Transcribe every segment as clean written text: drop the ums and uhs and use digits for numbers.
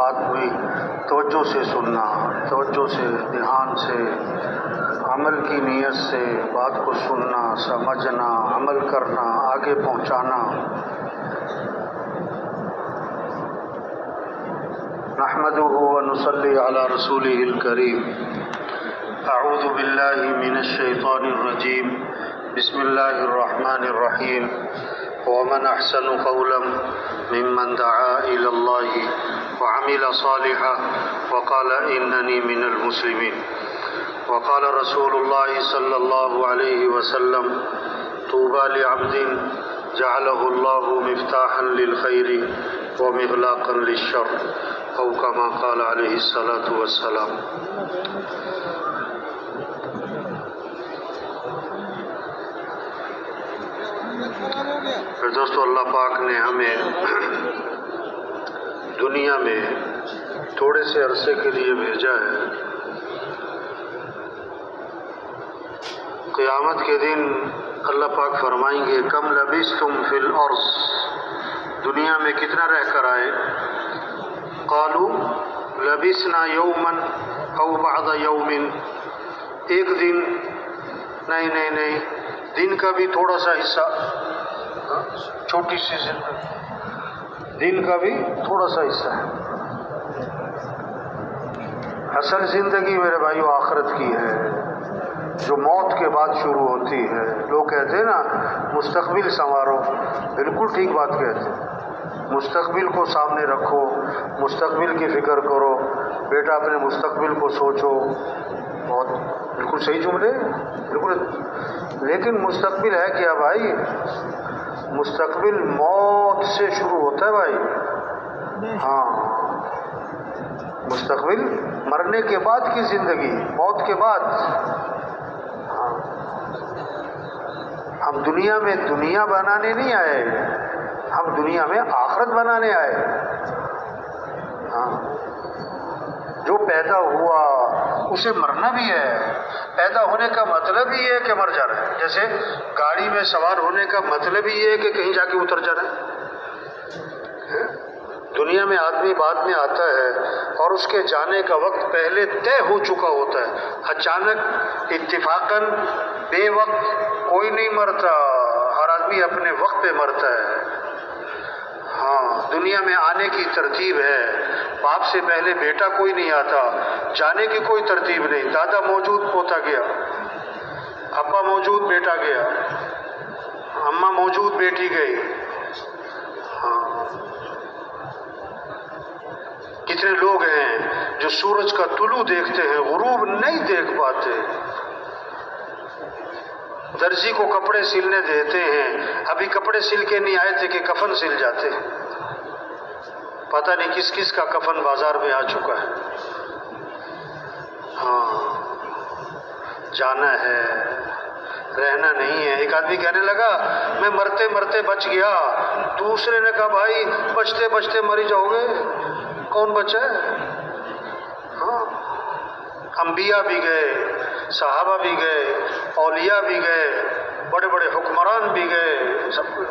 بات ہوئی توجہ سے سننا، توجہ سے، دھیان سے، عمل کی نیت سے بات کو سننا، سمجھنا، عمل کرنا، آگے پہنچانا۔ نحمده ونصلي على رسوله الكريم۔ اعوذ باللہ من الشیطان الرجیم، بسم اللہ الرحمن الرحیم۔ ومن احسن قولا ممن دعا الى اللہ وعمل صالحا وقال اننی من المسلمین۔ وقال رسول اللہ صلی اللہ علیہ وسلم طوبى لعبد جعله اللہ مفتاحا للخیر ومغلاقا للشر، او کما قال علیہ الصلاۃ والسلام۔ پھر دوستو، اللہ پاک نے ہمیں دنیا میں تھوڑے سے عرصے کے لیے بھیجا ہے۔ قیامت کے دن اللہ پاک فرمائیں گے کم لبثتم فی الارض، دنیا میں کتنا رہ کر آئے؟ قالوا لبثنا یوما او بعض یوم، ایک دن، نہیں، دن کا بھی تھوڑا سا حصہ، چھوٹی سی زندگی، دن کا بھی تھوڑا سا حصہ ہے۔ اصل زندگی میرے بھائیو آخرت کی ہے، جو موت کے بعد شروع ہوتی ہے۔ لوگ کہتے ہیں نا مستقبل سنوارو، بالکل ٹھیک بات کہتے ہیں۔ مستقبل کو سامنے رکھو، مستقبل کی فکر کرو، بیٹا اپنے مستقبل کو سوچو، بہت بالکل صحیح جملے، بالکل۔ لیکن مستقبل ہے کیا بھائی؟ مستقبل موت سے شروع ہوتا ہے بھائی۔ ہاں، مستقبل مرنے کے بعد کی زندگی، موت کے بعد۔ ہاں، ہم دنیا میں دنیا بنانے نہیں آئے، ہم دنیا میں آخرت بنانے آئے۔ ہاں، جو پیدا ہوا اسے مرنا بھی ہے۔ پیدا ہونے کا مطلب ہی ہے کہ مر جانا ہے۔ جیسے گاڑی میں سوار ہونے کا مطلب ہی ہے کہ کہیں جا کے اتر جانا ہے۔ دنیا میں آدمی بعد میں آتا ہے اور اس کے جانے کا وقت پہلے طے ہو چکا ہوتا ہے۔ اچانک اتفاقاً بے وقت کوئی نہیں مرتا، ہر آدمی اپنے وقت پہ مرتا ہے۔ ہاں، دنیا میں آنے کی ترتیب ہے۔ باپ سے پہلے بیٹا کوئی نہیں آتا، جانے کی کوئی ترتیب نہیں۔ دادا موجود پوتا گیا، ابا موجود بیٹا گیا، اماں موجود بیٹی گئی۔ ہاں، کتنے لوگ ہیں جو سورج کا طلوع دیکھتے ہیں، غروب نہیں دیکھ پاتے۔ درزی کو کپڑے سلنے دیتے ہیں، ابھی کپڑے سل کے نہیں آئے تھے کہ کفن سل جاتے۔ پتہ نہیں کس کس کا کفن بازار میں آ چکا ہے۔ ہاں، جانا ہے، رہنا نہیں ہے۔ ایک آدمی کہنے لگا میں مرتے مرتے بچ گیا، دوسرے نے کہا بھائی بچتے بچتے مری جاؤ گے، کون بچا ہے؟ ہاں، انبیاء بھی گئے، صحابہ بھی گئے، اولیاء بھی گئے، بڑے بڑے حکمران بھی گئے، سب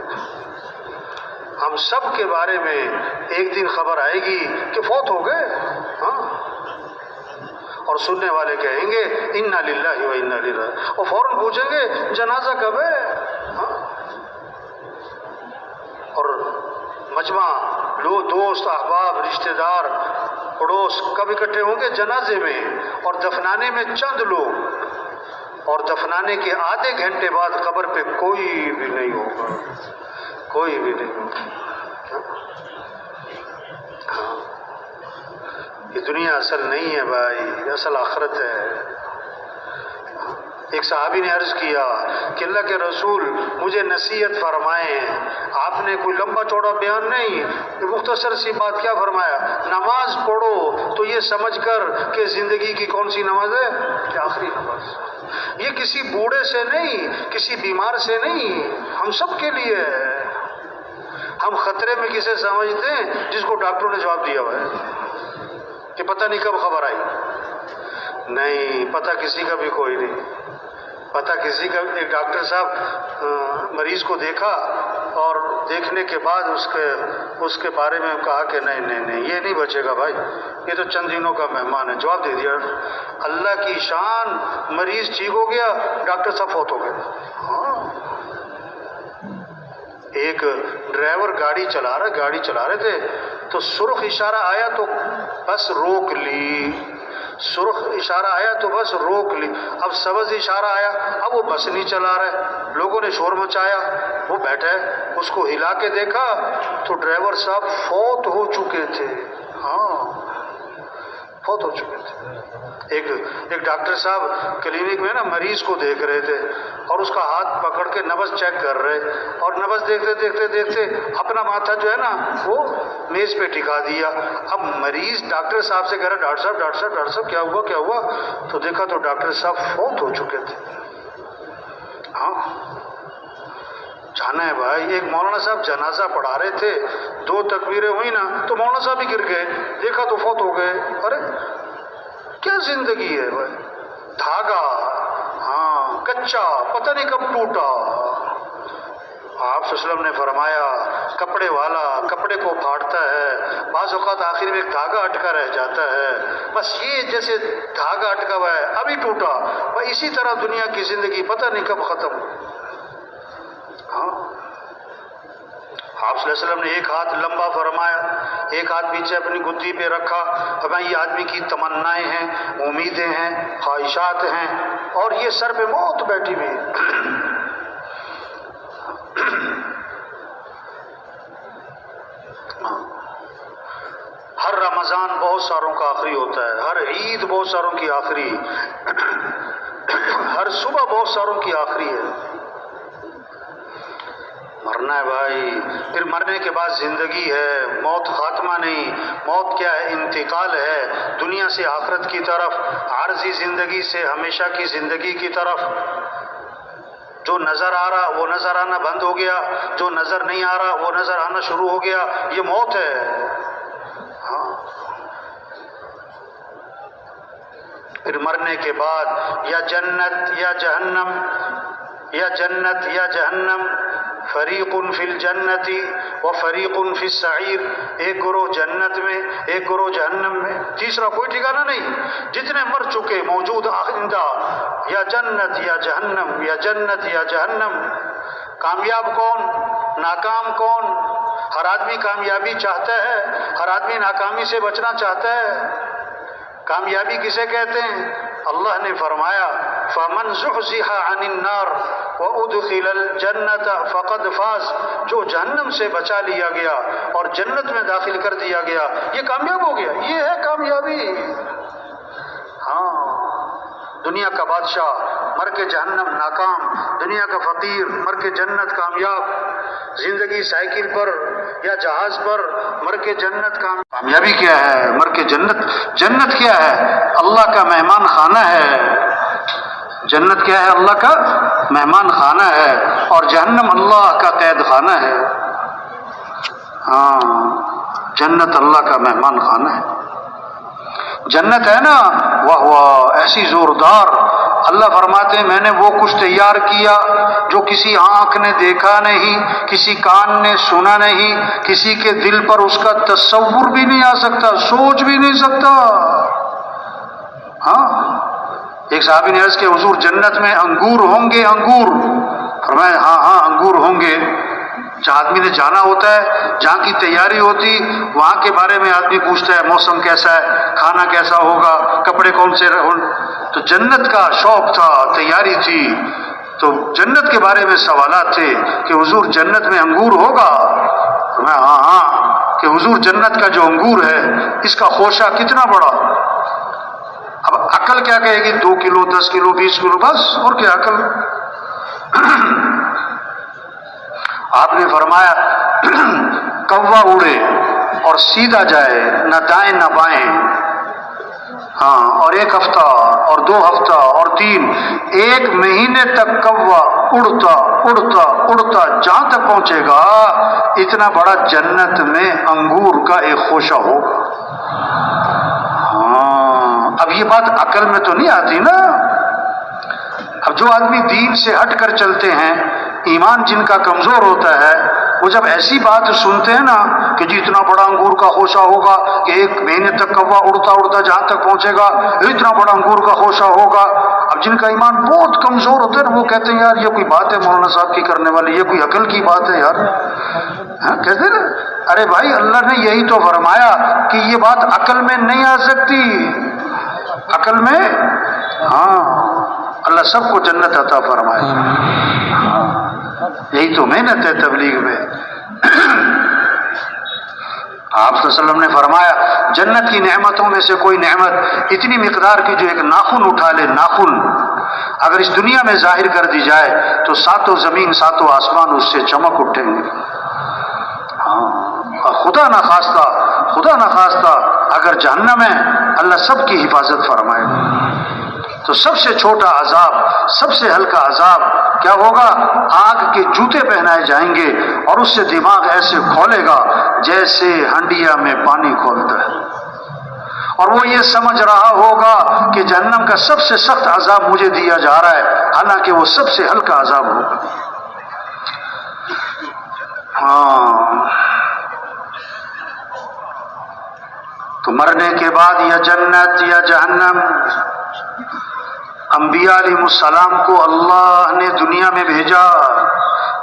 ہم سب کے بارے میں ایک دن خبر آئے گی کہ فوت ہو گئے۔ ہاں، اور سننے والے کہیں گے انا للہ و انا الیہ راجعون، اور فوراً پوچھیں گے جنازہ کب ہے؟ ہاں، اور مجمع لوگ، دوست، احباب، رشتہ دار، پڑوس کب اکٹھے ہوں گے؟ جنازے میں، اور دفنانے میں چند لوگ، اور دفنانے کے آدھے گھنٹے بعد قبر پہ کوئی بھی نہیں ہوگا، کوئی بھی نہیں ہوگا۔ ہاں، یہ دنیا اصل نہیں ہے بھائی، اصل آخرت ہے۔ ایک صحابی نے عرض کیا کہ اللہ کے رسول مجھے نصیحت فرمائیں۔ آپ نے کوئی لمبا چوڑا بیان نہیں، مختصر سی بات کیا فرمایا؟ نماز پڑھو تو یہ سمجھ کر کہ زندگی کی کون سی نماز ہے؟ کہ آخری نماز۔ یہ کسی بوڑھے سے نہیں، کسی بیمار سے نہیں، ہم سب کے لیے ہے۔ ہم خطرے میں کسے سمجھتے ہیں؟ جس کو ڈاکٹروں نے جواب دیا ہوا ہے کہ پتہ نہیں کب خبر آئی۔ نہیں، پتہ کسی کا بھی کوئی نہیں، پتہ کسی کا۔ ایک ڈاکٹر صاحب مریض کو دیکھا اور دیکھنے کے بعد اس کے بارے میں کہا کہ نہیں یہ نہیں بچے گا بھائی، یہ تو چند دنوں کا مہمان ہے. جواب دے دیا. اللہ کی شان، مریض ٹھیک ہو گیا، ڈاکٹر صاحب فوت ہو گئے. ہاں، ایک ڈرائیور گاڑی چلا رہے تھے تو سرخ اشارہ آیا تو بس روک لی، سرخ اشارہ آیا تو بس روک لی. اب سبز اشارہ آیا، اب وہ بس نہیں چلا رہا. لوگوں نے شور مچایا، وہ بیٹھا ہے، اس کو ہلا کے دیکھا تو ڈرائیور صاحب فوت ہو چکے تھے. ہاں، فوت ہو چکے تھے. ایک ڈاکٹر صاحب کلینک میں نا مریض کو دیکھ رہے تھے اور اس کا ہاتھ پکڑ کے نبض چیک کر رہے، اور نبض دیکھتے اپنا ماتھا جو ہے نا وہ میز پہ ٹکا دیا. اب مریض ڈاکٹر صاحب سے کہہ رہا ڈاکٹر صاحب کیا ہوا؟ تو دیکھا تو ڈاکٹر صاحب فوت ہو چکے تھے. ہاں، جانا ہے بھائی. ایک مولانا صاحب جنازہ پڑھا رہے تھے، 2 تکبیریں ہوئی نا تو مولانا صاحب بھی گر گئے، دیکھا تو فوت ہو گئے. ارے کیا زندگی ہے بھائی، دھاگا ہاں کچا، پتہ نہیں کب ٹوٹا. آپ صلی اللہ علیہ وسلم نے فرمایا کپڑے والا کپڑے کو پھاڑتا ہے، بعض اوقات آخر میں ایک دھاگا اٹکا رہ جاتا ہے، بس یہ جیسے دھاگا اٹکا ہوا ہے ابھی ٹوٹا، بس اسی طرح دنیا کی زندگی پتہ نہیں کب ختم. ہاں، آپ صلی اللہ علیہ وسلم نے ایک ہاتھ لمبا فرمایا، ایک ہاتھ پیچھے اپنی گدی پہ رکھا. فرمایا یہ آدمی کی تمنائیں ہیں، امیدیں ہیں، خواہشات ہیں، اور یہ سر پہ موت بیٹھی ہوئی. ہر رمضان بہت ساروں کا آخری ہوتا ہے، ہر عید بہت ساروں کی آخری، ہر صبح بہت ساروں کی آخری ہے. مرنا ہے بھائی، پھر مرنے کے بعد زندگی ہے. موت خاتمہ نہیں، موت کیا ہے؟ انتقال ہے دنیا سے آخرت کی طرف، عارضی زندگی سے ہمیشہ کی زندگی کی طرف. جو نظر آ رہا وہ نظر آنا بند ہو گیا، جو نظر نہیں آ رہا وہ نظر آنا شروع ہو گیا. یہ موت ہے. ہاں، پھر مرنے کے بعد یا جنت یا جہنم، یا جنت یا جہنم. فریق فی الجنت و فریق فی السعیر. ایک گروہ جنت میں، ایک گروہ جہنم میں، تیسرا کوئی ٹھکانہ نہیں. جتنے مر چکے موجود آئندہ، یا جنت یا جہنم، یا جنت یا جہنم. کامیاب کون؟ ناکام کون؟ ہر آدمی کامیابی چاہتا ہے، ہر آدمی ناکامی سے بچنا چاہتا ہے. کامیابی کسے کہتے ہیں؟ اللہ نے فرمایا فَمَنْ زُحْزِحَ عَنِ النَّارِ وَأُدْخِلَ الْجَنَّةَ فَقَدْ فَازَ. جو جہنم سے بچا لیا گیا اور جنت میں داخل کر دیا گیا یہ کامیاب ہو گیا. یہ ہے کامیابی. ہاں، دنیا کا بادشاہ مر کے جہنم ناکام، دنیا کا فقیر مر کے جنت کامیاب. زندگی سائیکل پر یا جہاز پر مر کے جنت کامیابی کیا ہے؟ مر کے جنت. جنت کیا ہے؟ اللہ کا مہمان خانہ ہے. جنت کیا ہے؟ اللہ کا مہمان خانہ ہے، اور جہنم اللہ کا قید خانہ ہے. ہاں، جنت اللہ کا مہمان خانہ ہے. جنت ہے نا وہ ایسی زوردار. اللہ فرماتے ہیں میں نے وہ کچھ تیار کیا جو کسی آنکھ نے دیکھا نہیں، کسی کان نے سنا نہیں، کسی کے دل پر اس کا تصور بھی نہیں آ سکتا، سوچ بھی نہیں سکتا. ہاں، ایک صحابی نے عرض کہ حضور جنت میں انگور ہوں گے؟ انگور. فرمایا ہاں انگور ہوں گے. جہاں آدمی نے جانا ہوتا ہے، جہاں کی تیاری ہوتی، وہاں کے بارے میں آدمی پوچھتا ہے موسم کیسا ہے، کھانا کیسا ہوگا، کپڑے کون سے تو جنت کا شوق تھا، تیاری تھی. تو جنت کے بارے میں سوالات تھے کہ حضور جنت میں انگور ہوگا؟ ہاں کہ حضور جنت کا جو انگور ہے اس کا خوشہ کتنا بڑا. اب عقل کیا کہے گی؟ 2 کلو 10 کلو 20 کلو، بس اور کیا عقل. آپ نے فرمایا کوا اڑے اور سیدھا جائے، نہ دائیں نہ بائیں. ہاں، اور 1 ہفتہ اور 2 ہفتہ اور 3، 1 مہینے تک کوا اڑتا اڑتا اڑتا جہاں تک پہنچے گا اتنا بڑا جنت میں انگور کا ایک خوشہ ہوگا. ہاں، اب یہ بات عقل میں تو نہیں آتی نا. اب جو آدمی دین سے ہٹ کر چلتے ہیں، ایمان جن کا کمزور ہوتا ہے، وہ جب ایسی بات سنتے ہیں نا کہ جی اتنا بڑا انگور کا خوشہ ہوگا کہ 1 مہینے تک کوا اڑتا اڑتا جہاں تک پہنچے گا، اتنا بڑا انگور کا خوشہ ہوگا. اب جن کا ایمان بہت کمزور ہوتا ہے وہ کہتے ہیں یار یہ کوئی بات ہے مولانا صاحب کی کرنے والی، یہ کوئی عقل کی بات ہے یار. کہتے ہیں نا ارے بھائی اللہ نے یہی تو فرمایا کہ یہ بات عقل میں نہیں آ سکتی. عقل میں ہاں اللہ سب کو جنت عطا فرمائے. یہی تو محنت ہے تبلیغ میں. آپ صلی اللہ علیہ وسلم نے فرمایا جنت کی نعمتوں میں سے کوئی نعمت اتنی مقدار کی جو ایک ناخن اٹھا لے، ناخن اگر اس دنیا میں ظاہر کر دی جائے تو 7 زمین 7 آسمان اس سے چمک اٹھیں گے. ہاں خدا نخواستہ اگر جہنم ہے اللہ سب کی حفاظت فرمائے تو سب سے چھوٹا عذاب، سب سے ہلکا عذاب کیا ہوگا؟ آگ کے جوتے پہنائے جائیں گے اور اس سے دماغ ایسے کھولے گا جیسے ہنڈیا میں پانی کھولتا ہے، اور وہ یہ سمجھ رہا ہوگا کہ جہنم کا سب سے سخت عذاب مجھے دیا جا رہا ہے، حالانکہ وہ سب سے ہلکا عذاب ہوگا. ہاں تو مرنے کے بعد یا جنت یا جہنم. انبیاء علیہ السلام کو اللہ نے دنیا میں بھیجا،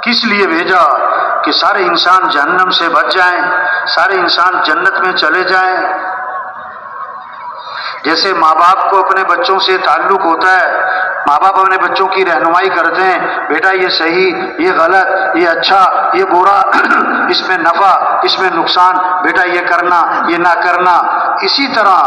کس لیے بھیجا؟ کہ سارے انسان جہنم سے بچ جائیں، سارے انسان جنت میں چلے جائیں. جیسے ماں باپ کو اپنے بچوں سے تعلق ہوتا ہے، ماں باپ اپنے بچوں کی رہنمائی کرتے ہیں، بیٹا یہ صحیح، یہ غلط، یہ اچھا، یہ برا، اس میں نفع، اس میں نقصان، بیٹا یہ کرنا، یہ نہ کرنا. اسی طرح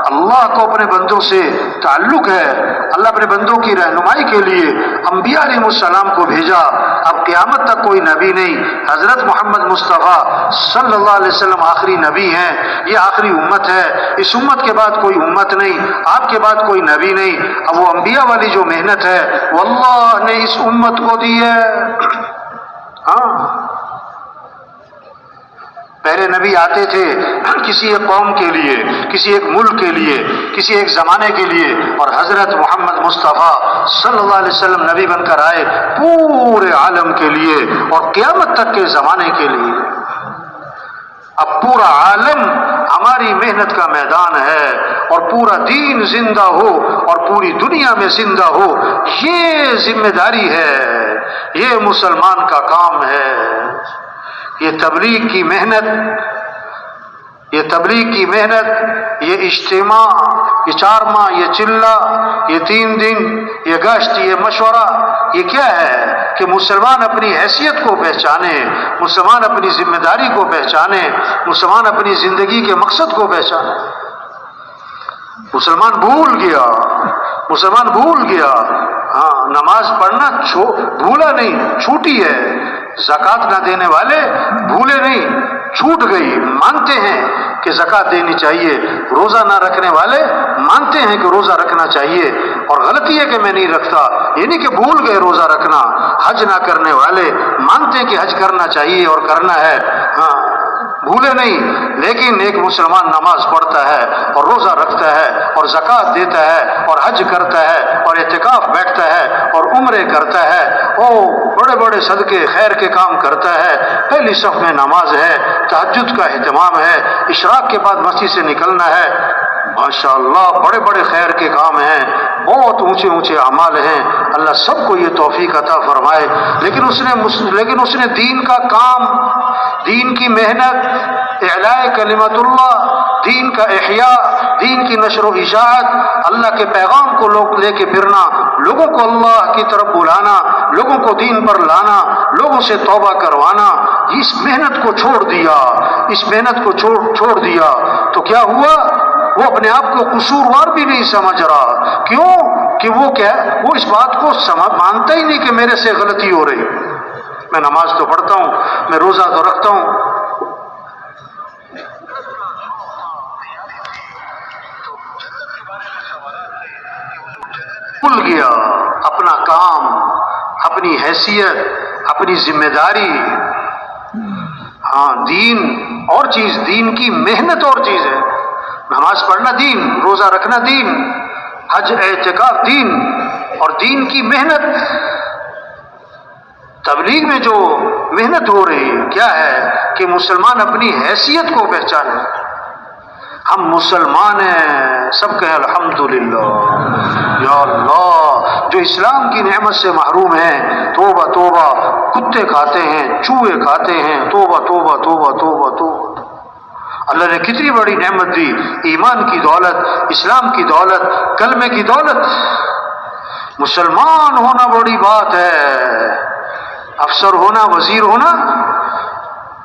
اللہ کو اپنے بندوں سے تعلق ہے. اللہ اپنے بندوں کی رہنمائی کے لیے انبیاء علیہ السلام کو بھیجا. اب قیامت تک کوئی نبی نہیں، حضرت محمد مصطفیٰ صلی اللہ علیہ وسلم آخری نبی ہیں. یہ آخری امت ہے، اس امت کے بعد کوئی امت نہیں، آپ کے بعد کوئی نبی نہیں. اب وہ انبیاء والی جو محنت ہے وہ اللہ نے اس امت کو دی ہے. ہاں پہلے نبی آتے تھے کسی ایک قوم کے لیے، کسی ایک ملک کے لیے، کسی ایک زمانے کے لیے، اور حضرت محمد مصطفیٰ صلی اللہ علیہ وسلم نبی بن کر آئے پورے عالم کے لیے اور قیامت تک کے زمانے کے لیے. اب پورا عالم ہماری محنت کا میدان ہے اور پورا دین زندہ ہو اور پوری دنیا میں زندہ ہو، یہ ذمہ داری ہے، یہ مسلمان کا کام ہے. یہ تبلیغ کی محنت، یہ اجتماع، یہ 4 ماہ، یہ چلہ، یہ 3 دن، یہ گشت، یہ مشورہ، یہ کیا ہے کہ مسلمان اپنی حیثیت کو پہچانے، مسلمان اپنی ذمہ داری کو پہچانے، مسلمان اپنی زندگی کے مقصد کو پہچانے. مسلمان بھول گیا. ہاں نماز پڑھنا بھولا نہیں، چھوٹی ہے. زکوٰۃ نہ دینے والے بھولے نہیں، چھوٹ گئی، مانتے ہیں کہ زکوٰۃ دینی چاہیے. روزہ نہ رکھنے والے مانتے ہیں کہ روزہ رکھنا چاہیے، اور غلطی ہے کہ میں نہیں رکھتا، یہ نہیں کہ بھول گئے روزہ رکھنا. حج نہ کرنے والے مانتے ہیں کہ حج کرنا چاہیے اور کرنا ہے، ہاں بھولے نہیں. لیکن ایک مسلمان نماز پڑھتا ہے اور روزہ رکھتا ہے اور زکوٰۃ دیتا ہے اور حج کرتا ہے اور اعتکاف بیٹھتا ہے اور عمرے کرتا ہے، بڑے بڑے صدقے خیر کے کام کرتا ہے، پہلی صف میں نماز ہے، تہجد کا اہتمام ہے، اشراق کے بعد مسجد سے نکلنا ہے. ماشاءاللہ بڑے بڑے خیر کے کام ہیں، بہت اونچے اعمال ہیں. اللہ سب کو یہ توفیق عطا فرمائے. لیکن اس نے دین کا کام، دین کی محنت، اعلاء کلمت اللہ، دین کا احیاء، دین کی نشر و اشاعت، اللہ کے پیغام کو لے کے پھرنا، لوگوں کو اللہ کی طرف بلانا، لوگوں کو دین پر لانا، لوگوں سے توبہ کروانا، اس محنت کو چھوڑ دیا تو کیا ہوا؟ وہ اپنے آپ کو قصوروار بھی نہیں سمجھ رہا. کیوں؟ کہ وہ اس بات کو مانتا ہی نہیں کہ میرے سے غلطی ہو رہی. میں نماز تو پڑھتا ہوں، میں روزہ تو رکھتا ہوں، بھول گیا اپنا کام، اپنی حیثیت، اپنی ذمہ داری. ہاں دین اور چیز، دین کی محنت اور چیز ہے. نماز پڑھنا دین، روزہ رکھنا دین، حج اعتکاف دین، اور دین کی محنت. تبلیغ میں جو محنت ہو رہی کیا ہے کہ مسلمان اپنی حیثیت کو پہچانے. ہم مسلمان ہیں، سب کہیں الحمدللہ. یا اللہ، جو اسلام کی نعمت سے محروم ہیں، توبہ توبہ، کتے کھاتے ہیں، چوہے کھاتے ہیں، توبہ توبہ توبہ توبہ توبہ. اللہ نے کتنی بڑی نعمت دی، ایمان کی دولت، اسلام کی دولت، کلمے کی دولت. مسلمان ہونا بڑی بات ہے، افسر ہونا، وزیر ہونا،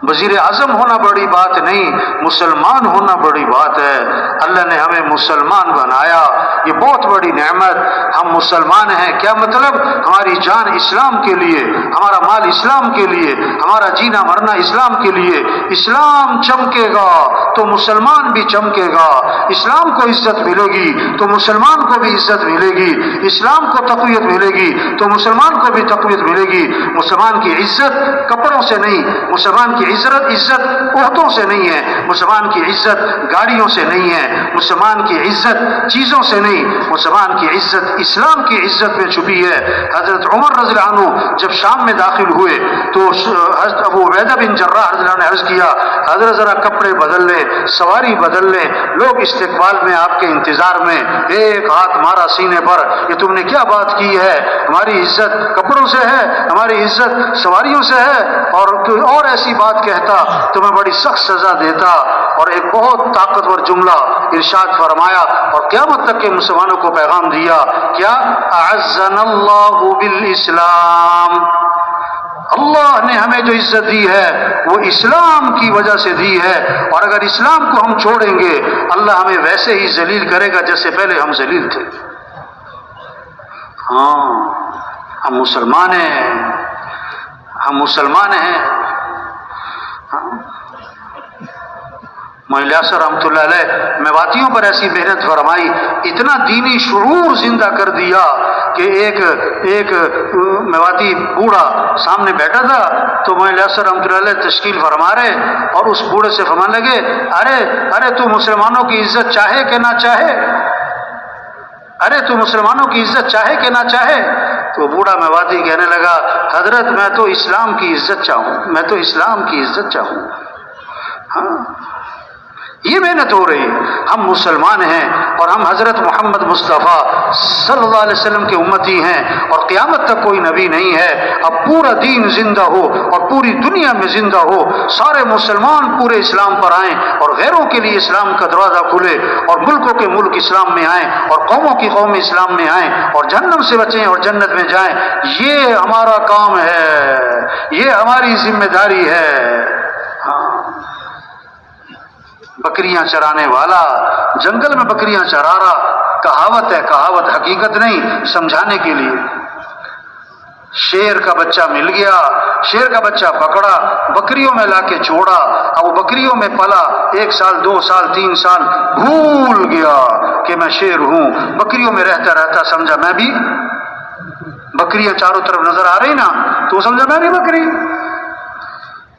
وزیر اعظم ہونا بڑی بات نہیں، مسلمان ہونا بڑی بات ہے. اللہ نے ہمیں مسلمان بنایا، یہ بہت بڑی نعمت. ہم مسلمان ہیں، کیا مطلب؟ ہماری جان اسلام کے لیے، ہمارا مال اسلام کے لیے، ہمارا جینا مرنا اسلام کے لیے. اسلام چمکے گا تو مسلمان بھی چمکے گا. اسلام کو عزت ملے گی تو مسلمان کو بھی عزت ملے گی. اسلام کو تقویت ملے گی تو مسلمان کو بھی تقویت ملے گی. مسلمان کی عزت کپڑوں سے نہیں، مسلمان کی عزت عہدوں سے نہیں ہے، مسلمان کی عزت گاڑیوں سے نہیں ہے، مسلمان کی عزت چیزوں سے نہیں، مسلمان کی عزت اسلام کی عزت میں چھپی ہے. حضرت عمر رضی اللہ عنہ جب شام میں داخل ہوئے تو حضرت ابو عبیدہ بن جراح رضی اللہ عنہ نے عرض کیا، حضرت ذرا کپڑے بدل لیں، سواری بدل لیں. لوگ استقبال میں آپ کے انتظار میں، ایک ہاتھ مارا سینے پر، یہ تم نے کیا بات کی ہے؟ ہماری عزت کپڑوں سے ہے، ہماری عزت سواریوں سے ہے، اور کوئی اور ایسی بات کہتا تو میں بڑی سخت سزا دیتا. اور ایک بہت طاقتور جملہ ارشاد فرمایا اور قیامت تک کے مسلمانوں کو پیغام دیا، کیا؟ اعزنا اللہ بالاسلام. اللہ نے ہمیں جو عزت دی ہے وہ اسلام کی وجہ سے دی ہے، اور اگر اسلام کو ہم چھوڑیں گے اللہ ہمیں ویسے ہی ذلیل کرے گا جیسے پہلے ہم ذلیل تھے. ہاں، ہم مسلمان ہیں، ہم مسلمان ہیں. مولانا یاسر رحمۃ اللہ علیہ میواتیوں پر ایسی محنت فرمائی، اتنا دینی شعور زندہ کر دیا کہ ایک میواتی بوڑھا سامنے بیٹھا تھا تو مولانا یاسر رحمۃ اللہ علیہ تشکیل فرما رہے اور اس بوڑھے سے فرمانے لگے، ارے تو مسلمانوں کی عزت چاہے کہ نہ چاہے، ارے تو مسلمانوں کی عزت چاہے کہ نہ چاہے. تو بوڑھا میواتی کہنے لگا، حضرت میں تو اسلام کی عزت چاہوں، میں تو اسلام کی عزت چاہوں. ہاں، یہ محنت ہو رہی. ہم مسلمان ہیں اور ہم حضرت محمد مصطفیٰ صلی اللہ علیہ وسلم کے امتی ہیں، اور قیامت تک کوئی نبی نہیں ہے. اب پورا دین زندہ ہو اور پوری دنیا میں زندہ ہو، سارے مسلمان پورے اسلام پر آئیں اور غیروں کے لیے اسلام کا دروازہ کھلے، اور ملکوں کے ملک اسلام میں آئیں اور قوموں کی قوم اسلام میں آئیں اور جہنم سے بچیں اور جنت میں جائیں. یہ ہمارا کام ہے، یہ ہماری ذمہ داری ہے. ہاں، بکریاں چرانے والا جنگل میں بکریاں چرا رہا، کہاوت ہے، کہاوت حقیقت نہیں، سمجھانے کے لیے. شیر کا بچہ مل گیا، شیر کا بچہ پکڑا، بکریوں میں لا کے چھوڑا. اب وہ بکریوں میں پلا 1 سال 2 سال 3 سال، بھول گیا کہ میں شیر ہوں. بکریوں میں رہتا رہتا سمجھا میں بھی، بکریاں چاروں طرف نظر آ رہی نا تو سمجھا میں بھی بکری.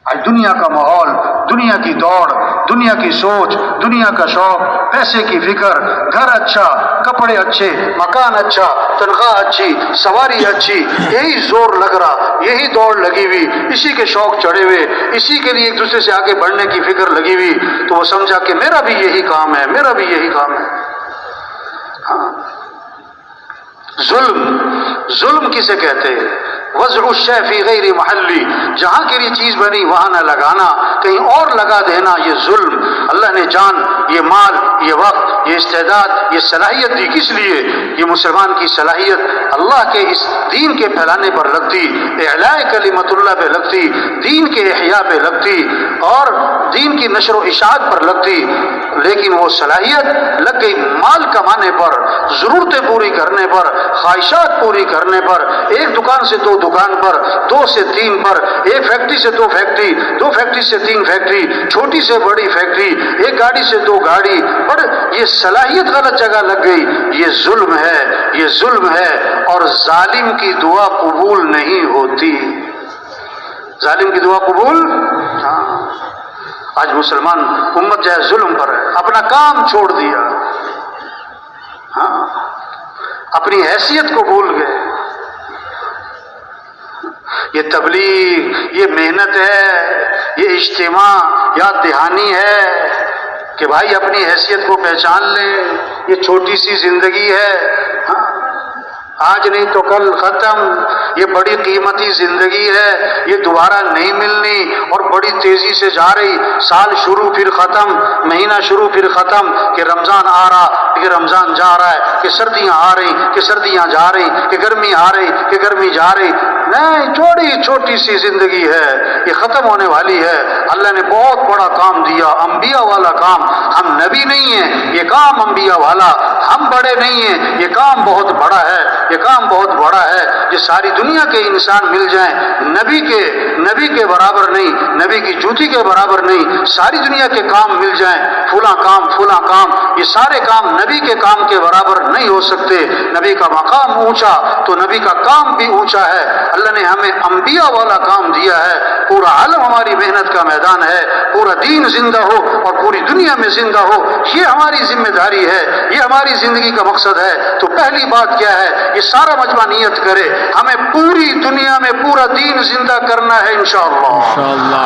آج دنیا کا ماحول، دنیا کی دوڑ، دنیا کی سوچ، دنیا کا شوق، پیسے کی فکر، گھر اچھا، کپڑے اچھے، مکان اچھا، تنخواہ اچھی، سواری اچھی، یہی زور لگ رہا، یہی دوڑ لگی ہوئی، اسی کے شوق چڑھے ہوئے، اسی کے لیے ایک دوسرے سے آگے بڑھنے کی فکر لگی ہوئی. تو وہ سمجھا کہ میرا بھی یہی کام ہے، میرا بھی یہی کام ہے. ہاں، ظلم کسے کہتے ہیں؟ وضع الشیء فی غیر محلی، جہاں کے لیے چیز بنی وہاں نہ لگانا، کہیں اور لگا دینا، یہ ظلم. اللہ نے جان، یہ مال، یہ وقت، یہ استعداد، یہ صلاحیت دی کس لیے؟ یہ مسلمان کی صلاحیت اللہ کے اس دین کے پھیلانے پر لگتی، اعلاء کلمت اللہ پہ لگتی، دین کے احیاء پہ لگتی اور دین کی نشر و اشاعت پر لگتی. لیکن وہ صلاحیت لگ گئی مال کمانے پر، ضرورتیں پوری کرنے پر، خواہشات پوری کرنے پر، ایک دکان سے 2 دکان پر، 2 سے 3 پر، ایک فیکٹری سے 2 فیکٹری، 2 فیکٹری سے 3 فیکٹری، چھوٹی سے بڑی فیکٹری، ایک گاڑی سے 2 گاڑی. پر یہ صلاحیت غلط جگہ لگ گئی. یہ ظلم ہے، یہ ظلم ہے. اور ظالم کی دعا قبول نہیں ہوتی، ظالم کی دعا قبول. ہاں، آج مسلمان امت جو ہے ظلم پر ہے، اپنا کام چھوڑ دیا. ہاں، اپنی حیثیت کو بھول گئے. یہ تبلیغ، یہ محنت ہے، یہ اجتماع یاد دہانی ہے کہ بھائی اپنی حیثیت کو پہچان لیں، یہ چھوٹی سی زندگی ہے، ہاں آج نہیں تو کل ختم، یہ بڑی قیمتی زندگی ہے، یہ دوبارہ نہیں ملنی اور بڑی تیزی سے جا رہی، سال شروع پھر ختم، مہینہ شروع پھر ختم، کہ رمضان آ رہا کہ رمضان جا رہا ہے، کہ سردیاں آ رہی کہ سردیاں جا رہی، کہ گرمی آ رہی کہ گرمی جا رہی، نہیں چھوٹی چھوٹی سی زندگی ہے، یہ ختم ہونے والی ہے۔ اللہ نے بہت بڑا کام دیا، انبیاء والا کام، ہم نبی نہیں ہیں، یہ کام انبیاء والا، ہم بڑے نہیں ہیں، یہ کام بہت بڑا ہے، یہ کام بہت بڑا ہے، یہ ساری دنیا کے انسان مل جائیں، نبی کے برابر نہیں، نبی کی جوتی کے برابر نہیں، ساری دنیا کے کام مل جائیں، فلاں کام، یہ سارے کام نبی کے کام کے برابر نہیں ہو سکتے۔ نبی کا مقام اونچا تو نبی کا کام بھی اونچا ہے۔ اللہ نے ہمیں انبیاء والا کام دیا ہے، پورا عالم ہماری محنت کا میدان ہے، پورا دین زندہ ہو اور پوری دنیا میں زندہ ہو، یہ ہماری ذمہ داری ہے، یہ ہماری زندگی کا مقصد ہے۔ تو پہلی بات کیا ہے؟ یہ سارا مجمع نیت کرے ہمیں پوری دنیا میں پورا دین زندہ کرنا ہے انشاءاللہ۔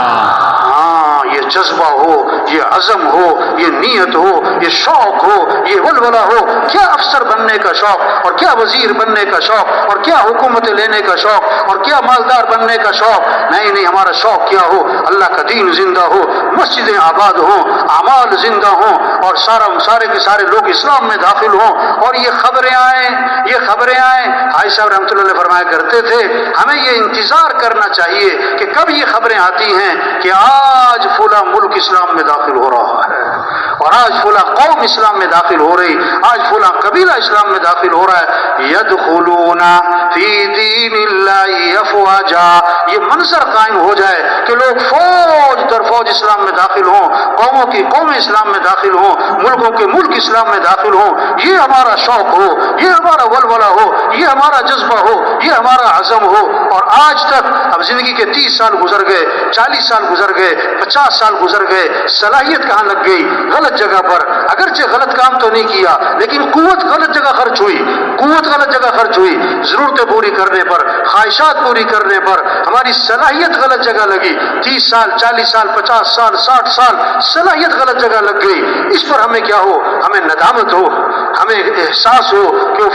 ہاں، یہ جذبہ ہو، یہ عزم ہو، یہ نیت ہو، یہ شوق ہو، یہ ولولہ ہو، کیا افسر بننے کا شوق اور کیا وزیر بننے کا شوق اور کیا حکومت لینے کا شوق اور کیا مالدار بننے کا شوق، نہیں، ہمارا شوق کیا ہو؟ اللہ کا دین زندہ ہو، مسجدیں آباد ہوں، اعمال زندہ ہوں اور سارے کے سارے لوگ اسلام میں داخل ہوں، اور یہ خبریں آئیں۔ حاجی صاحب رحمۃ اللہ علیہ فرمایا کرتے تھے ہمیں یہ انتظار کرنا چاہیے کہ کب یہ خبریں آتی ہیں کہ آج فلاں ملک اسلام میں داخل ہو رہا ہے، اور آج فلاں قوم اسلام میں داخل ہو رہی، آج فلاں قبیلہ اسلام میں داخل ہو رہا ہے۔ یدخلون فی دین اللہ افواجا، یہ منظر قائم ہو جائے کہ لوگ فوج در فوج اسلام میں داخل ہوں، قوموں کی قومیں اسلام میں داخل ہوں، ملکوں کے ملک اسلام میں داخل ہوں، یہ ہمارا شوق ہو، یہ ہمارا ولولہ ہو، یہ ہمارا جذبہ ہو، یہ ہمارا عزم ہو۔ اور آج تک اب زندگی کے 30 سال گزر گئے، 40 سال گزر گئے، 50 سال گزر گئے، صلاحیت کہاں لگ گئی؟ غلط جگہ پر، اگرچہ غلط کام تو نہیں کیا لیکن قوت غلط جگہ خرچ ہوئی، ضرورتیں پوری کرنے پر، خواہشات پوری کرنے پر ہماری صلاحیت غلط جگہ لگی، 30 سال 40 سال 50 سال 60 سال صلاحیت غلط جگہ لگ گئی۔ اس پر ہمیں کیا ہو؟ ہمیں ندامت ہو، ہمیں احساس ہو کہ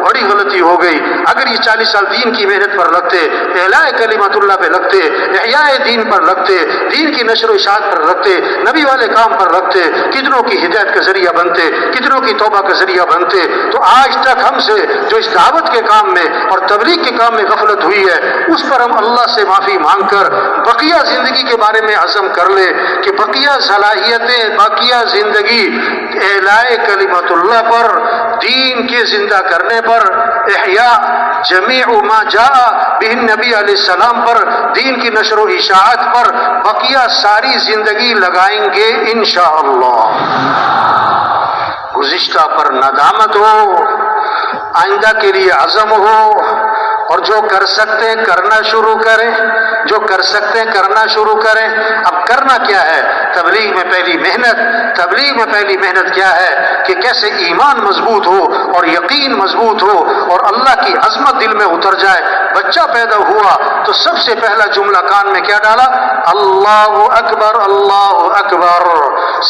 بڑی غلطی ہو گئی۔ اگر یہ 40 سال دین کی محنت پر لگتے، اعلاء کلمت اللہ پہ لگتے، احیاء دین پر لگتے، دین کی نشر و اشاعت پر لگتے، نبی والے کام پر لگتے، کتنوں کی ہدایت کا ذریعہ بنتے، کتنوں کی توبہ کا ذریعہ بنتے، تو آج تک ہم سے جو اس دعوت کے کام میں اور تبلیغ کے کام میں غفلت ہوئی ہے، اس پر ہم اللہ سے معافی مانگ کر بقیہ زندگی کے بارے میں عزم کر لے کہ بقیہ صلاحیتیں، بقیہ زندگی اعلاء کلمت اللہ پر، دین کے زندہ کرنے پر، احیاء جمیع ما جاء بہ نبی علیہ السلام پر، دین کی نشر و اشاعت پر بقیہ ساری زندگی لگائیں گے انشاءاللہ۔ گزشتہ پر ندامت ہو، آئندہ کے لیے عزم ہو، اور جو کر سکتے ہیں کرنا شروع کریں، جو کر سکتے ہیں کرنا شروع کریں۔ اب کرنا کیا ہے؟ تبلیغ میں پہلی محنت کیا ہے کہ کیسے ایمان مضبوط ہو اور یقین مضبوط ہو اور اللہ کی عظمت دل میں اتر جائے۔ بچہ پیدا ہوا تو سب سے پہلا جملہ کان میں کیا ڈالا؟ اللہ اکبر، اللہ اکبر۔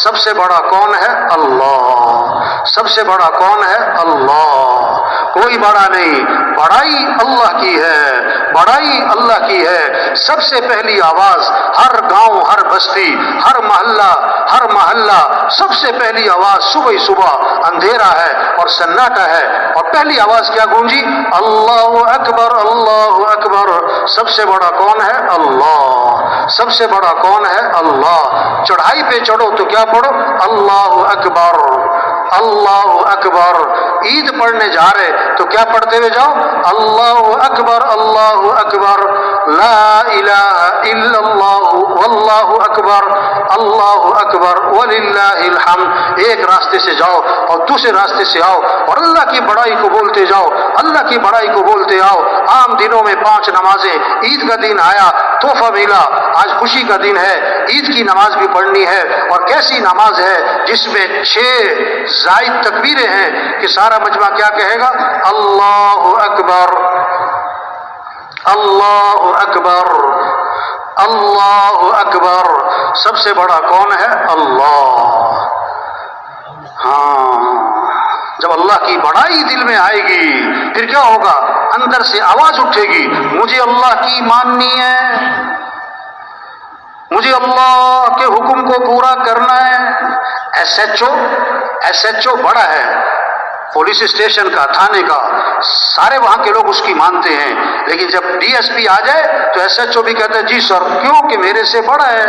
سب سے بڑا کون ہے؟ اللہ۔ سب سے بڑا کون ہے؟ اللہ۔ کوئی بڑا نہیں، بڑائی اللہ کی ہے، بڑائی اللہ کی ہے۔ سب سے پہلی آواز ہر گاؤں، ہر بستی، ہر محلہ سب سے پہلی آواز صبح اندھیرا ہے اور سناٹا ہے، اور پہلی آواز کیا گونجی؟ اللہ اکبر، اللہ اکبر۔ سب سے بڑا کون ہے؟ اللہ۔ سب سے بڑا کون ہے؟ اللہ۔ چڑھائی پہ چڑھو تو کیا پڑھو؟ اللہ اکبر، اللہ اکبر۔ عید پڑھنے جا رہے تو کیا پڑھتے ہوئے جاؤ؟ اللہ اکبر، اللہ اکبر، لا الہ الا اللہ واللہ اکبر، اللہ اکبر وللہ الحمد۔ ایک راستے سے جاؤ اور دوسرے راستے سے آؤ اور اللہ کی بڑائی کو بولتے جاؤ، اللہ کی بڑائی کو بولتے آؤ۔ عام دنوں میں 5 نمازیں، عید کا دن آیا تحفہ ملا، آج خوشی کا دن ہے، عید کی نماز بھی پڑھنی ہے، اور کیسی نماز ہے جس میں 6 زائد تکبیریں ہیں کہ سارا مجمع کیا کہے گا؟ اللہ اکبر، اللہ اکبر، اللہ اکبر، سب سے بڑا کون ہے؟ اللہ۔ ہاں، جب اللہ کی بڑائی دل میں آئے گی پھر کیا ہوگا؟ اندر سے آواز اٹھے گی، مجھے اللہ کی ماننی ہے، مجھے اللہ کے حکم کو پورا کرنا ہے۔ ایس ایچ او بڑا ہے پولیس اسٹیشن کا، تھانے کا، سارے وہاں کے لوگ اس کی مانتے ہیں، لیکن جب ڈی ایس پی آ جائے تو ایس ایچ او بھی کہتا ہے جی سر، کیوں کہ میرے سے بڑا ہے۔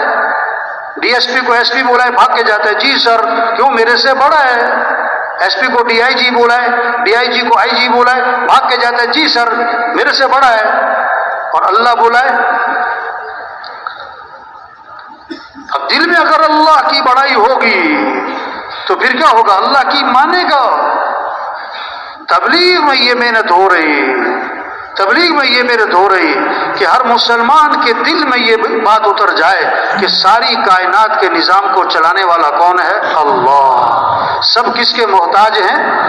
ڈی ایس پی کو ایس پی بولا ہے، بھاگ کے جاتا ہے، جی سر، کیوں میرے سے بڑا ہے۔ ایس پی کو ڈی آئی جی بولا ہے، ڈی آئی جی کو آئی جی بولا ہے، بھاگ کے جاتا ہے، جی سر میرے سے بڑا ہے۔ اور اللہ بولا ہے، اب دل میں اگر اللہ کی بڑائی ہوگی تو پھر کیا ہوگا؟ اللہ کی مانے گا۔ تبلیغ میں یہ محنت ہو رہی، تبلیغ میں یہ محنت ہو رہی کہ ہر مسلمان کے دل میں یہ بات اتر جائے کہ ساری کائنات کے نظام کو چلانے والا کون ہے؟ اللہ۔ سب کس کے محتاج ہیں؟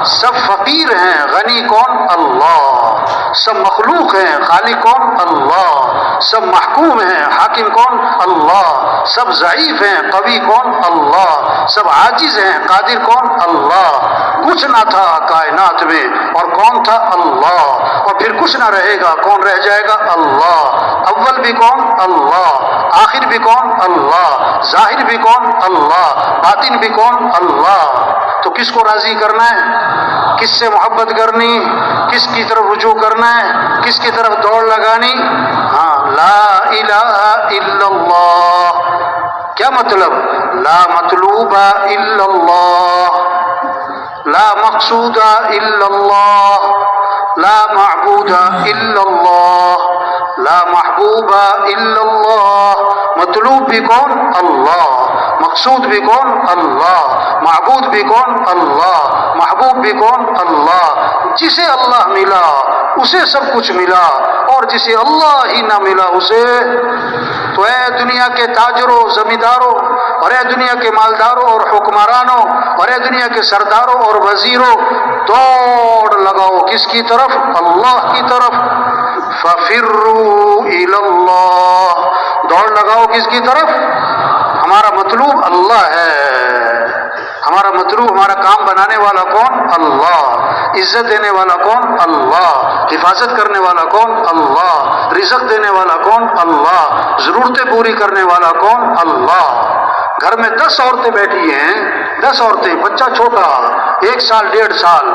سب فقیر ہیں، غنی کون؟ اللہ۔ سب مخلوق ہیں، خالق کون؟ اللہ۔ سب محکوم ہیں، حاکم کون؟ اللہ۔ سب ضعیف ہیں، قوی کون؟ اللہ۔ سب عاجز ہیں، قادر کون؟ اللہ۔ کچھ نہ تھا کائنات میں اور کون تھا؟ اللہ۔ اور پھر کچھ نہ رہے گا، کون رہ جائے گا؟ اللہ۔ اول بھی کون؟ اللہ۔ آخر بھی کون؟ اللہ۔ ظاہر بھی کون؟ اللہ۔ باطن بھی کون؟ اللہ۔ تو کس کو راضی کرنا ہے؟ کس سے محبت کرنی؟ کس کی طرف رجوع کرنا ہے؟ کس کی طرف دوڑ لگانی؟ ہاں، لا الہ الا اللہ۔ کیا مطلب؟ لا مطلوب الا اللہ، لا مقصود الا اللہ، لا معبود الا اللہ، لا محبوب الا اللہ۔ مطلوب بھی کون؟ اللہ۔ مقصود بھی کون؟ اللہ۔ معبود بھی کون؟ اللہ۔ محبوب بھی کون؟ اللہ۔ جسے اللہ ملا اسے سب کچھ ملا، اور جسے اللہ ہی نہ ملا اسے تو اے دنیا کے تاجروں، زمینداروں، اور اے دنیا کے مالداروں اور حکمرانوں، اور اے دنیا کے سرداروں اور وزیروں، دوڑ لگاؤ کس کی طرف؟ اللہ کی طرف۔ فَفِرُّوا إِلَى اللَّهِ، دوڑ لگاؤ کس کی طرف؟ ہمارا مطلوب اللہ ہے، ہمارا مطلوب، ہمارا کام بنانے والا کون؟ اللہ۔ عزت دینے والا کون؟ اللہ۔ حفاظت کرنے والا کون؟ اللہ۔ رزق دینے والا کون؟ اللہ۔ ضرورتیں پوری کرنے والا کون؟ اللہ۔ گھر میں 10 عورتیں بیٹھی ہیں، 10 عورتیں، بچہ چھوٹا 1 سال 1.5 سال،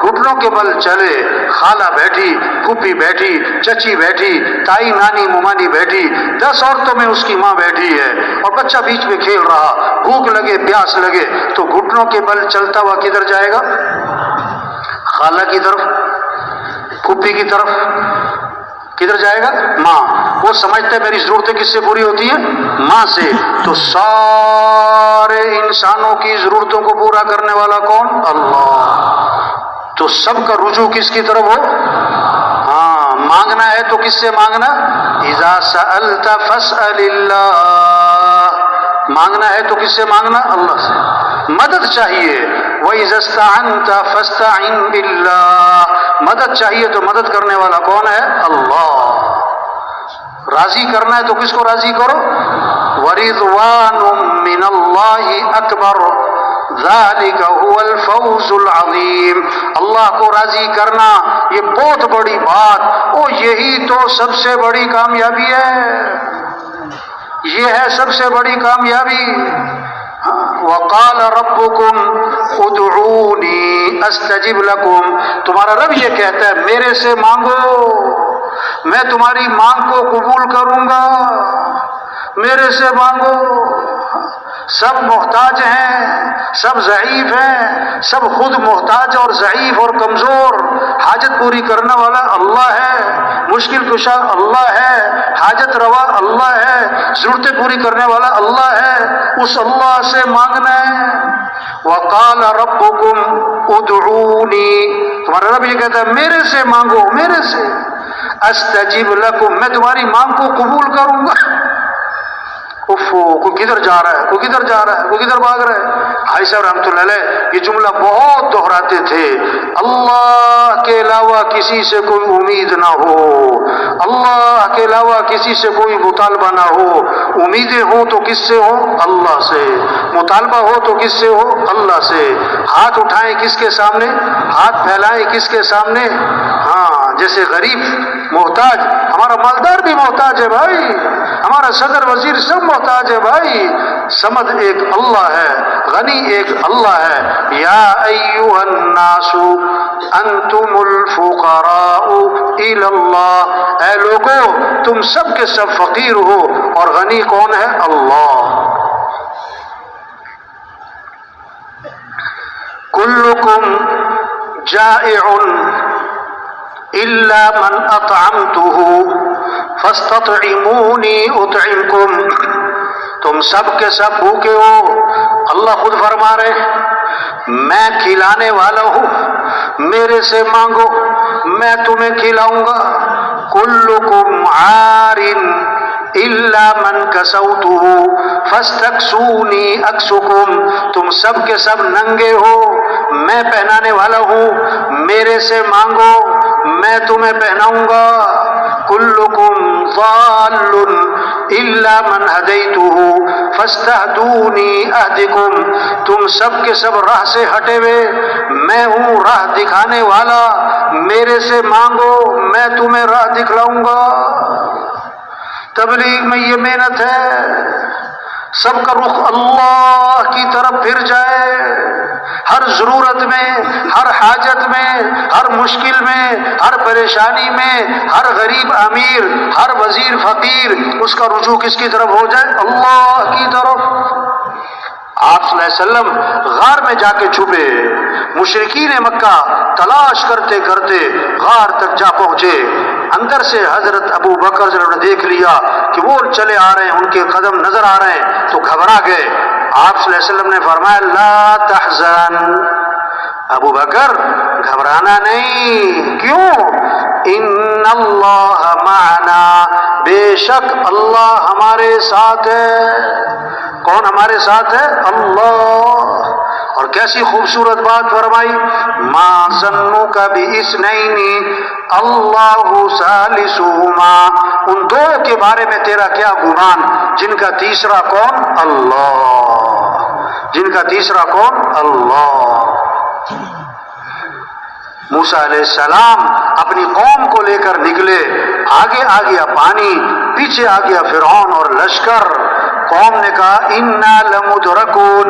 گھٹنوں کے بل چلے، خالہ بیٹھی، پھوپھی بیٹھی، چچی بیٹھی، تائی، نانی، ممانی بیٹھی، 10 عورتوں میں اس کی ماں بیٹھی ہے، اور بچہ بیچ میں کھیل رہا، بھوک لگے، پیاس لگے تو گھٹنوں کے بل چلتا ہوا کدھر جائے گا؟ خالہ کی طرف، پھوپھی کی طرف، کدھر جائے گا؟ ماں۔ وہ سمجھتے میری ضرورتیں کس سے پوری ہوتی ہیں؟ ماں سے۔ تو سارے انسانوں کی ضرورتوں کو پورا کرنے والا کون؟ اللہ۔ تو سب کا رجوع کس کی طرف ہو؟ ہاں، مانگنا ہے تو کس سے مانگنا؟ اذا سألت فاسأل اللہ، مانگنا ہے تو کس سے مانگنا؟ اللہ سے۔ مدد چاہیے، وَإِذَا اسْتَعَنْتَ فَاسْتَعِنْ بِاللَّهِ، مدد چاہیے تو مدد کرنے والا کون ہے؟ اللہ۔ راضی کرنا ہے تو کس کو راضی کرو؟ وَرِضْوَانٌ مِّنَ اللَّهِ أَكْبَرُ ذَلِكَ هُوَ الْفَوْزُ الْعَظِيمُ۔ اللہ کو راضی کرنا یہ بہت بڑی بات، اور یہی تو سب سے بڑی کامیابی ہے، یہ ہے سب سے بڑی کامیابی۔ وَقَالَ رَبُّكُمْ ادْعُونِي أَسْتَجِبْ لَكُمْ، تمہارا رب یہ کہتا ہے میرے سے مانگو، میں تمہاری مانگ کو قبول کروں گا، میرے سے مانگو۔ سب محتاج ہیں، سب ضعیف ہیں، سب خود محتاج اور ضعیف اور کمزور، حاجت پوری کرنے والا اللہ ہے، مشکل کشا اللہ ہے، حاجت روا اللہ ہے، ضرورتیں پوری کرنے والا اللہ ہے، اس اللہ سے مانگنا ہے۔ وَقَالَ رَبُّكُمْ ادْعُونِي، تمہارا رب یہ کہتا ہے میرے سے مانگو، میرے سے، أَسْتَجِبْ لَكُمْ، میں تمہاری مانگ کو قبول کروں گا۔ کوئی کدھر جا رہا ہے، کوئی کدھر جا رہا ہے، کوئی کدھر بھاگ رہا ہے۔ بھائی صاحب رحمۃ اللہ علیہ یہ جملہ بہت دہراتے تھے، اللہ کے علاوہ کسی سے کوئی امید نہ ہو، اللہ کے علاوہ کسی سے کوئی مطالبہ نہ ہو، امیدیں ہوں تو کس سے ہو؟ اللہ سے، مطالبہ ہو تو کس سے ہو؟ اللہ سے۔ ہاتھ اٹھائیں کس کے سامنے؟ ہاتھ پھیلائیں کس کے سامنے؟ ہاں، جیسے غریب محتاج، ہمارا مالدار بھی محتاج ہے بھائی، ہمارا صدر وزیر سب محتاج ہے بھائی، سمد ایک اللہ ہے، غنی ایک اللہ ہے۔ یا ایھا الناس انتم الفقراء الی اللہ، اے لوگو تم سب کے سب فقیر ہو، اور غنی کون ہے؟ اللہ۔ کلکم جائع الا من اطعمته فاستطعمونی اطعمکم، تم سب کے سب بھوکے ہو، اللہ خود فرما رہے میں کھلانے والا ہوں، میرے سے مانگو میں تمہیں کھلاؤں گا۔ کلکم عار الا من کسوتہ فاستکسونی اکسکم، تم سب کے سب ننگے ہو، میں پہنانے والا ہوں، میرے سے مانگو میں تمہیں پہناؤں گا۔ کلکم ضال الا من ہدیتہ فاستہدونی اہدکم، تم سب کے سب راہ سے ہٹے ہوئے، میں ہوں راہ دکھانے والا، میرے سے مانگو میں تمہیں راہ دکھلاؤں گا۔ تبلیغ میں یہ محنت ہے، سب کا رخ اللہ کی طرف پھر جائے، ہر ضرورت میں، ہر حاجت میں، ہر مشکل میں، ہر پریشانی میں، ہر غریب امیر، ہر وزیر فقیر، اس کا رجوع کس کی طرف ہو جائے؟ اللہ کی طرف۔ آپ صلی اللہ علیہ وسلم غار میں جا کے چھپے، مشرکین مکہ تلاش کرتے کرتے غار تک جا پہنچے، اندر سے حضرت ابو بکر صلی اللہ علیہ وسلم نے دیکھ لیا کہ وہ چلے آ رہے ہیں، ان کے قدم نظر آ رہے ہیں تو گھبرا گئے۔ آپ صلی اللہ علیہ وسلم نے فرمایا لا تحزن، ابو بکر گھبرانا نہیں، کیوں؟ ان اللہ معنا، بے شک اللہ ہمارے ساتھ ہے۔ کون ہمارے ساتھ ہے؟ اللہ۔ اور کیسی خوبصورت بات فرمائی، ما ظنک باثنین اللہ ثالثہما، ان دو کے بارے میں تیرا کیا گمان جن کا تیسرا کون؟ اللہ، جن کا تیسرا کون؟ اللہ۔ موسیٰ علیہ السلام اپنی قوم کو لے کر نکلے، آگے آ گیا پانی، پیچھے آ گیا فرعون اور لشکر۔ قوم نے کہا انا لمدرکون،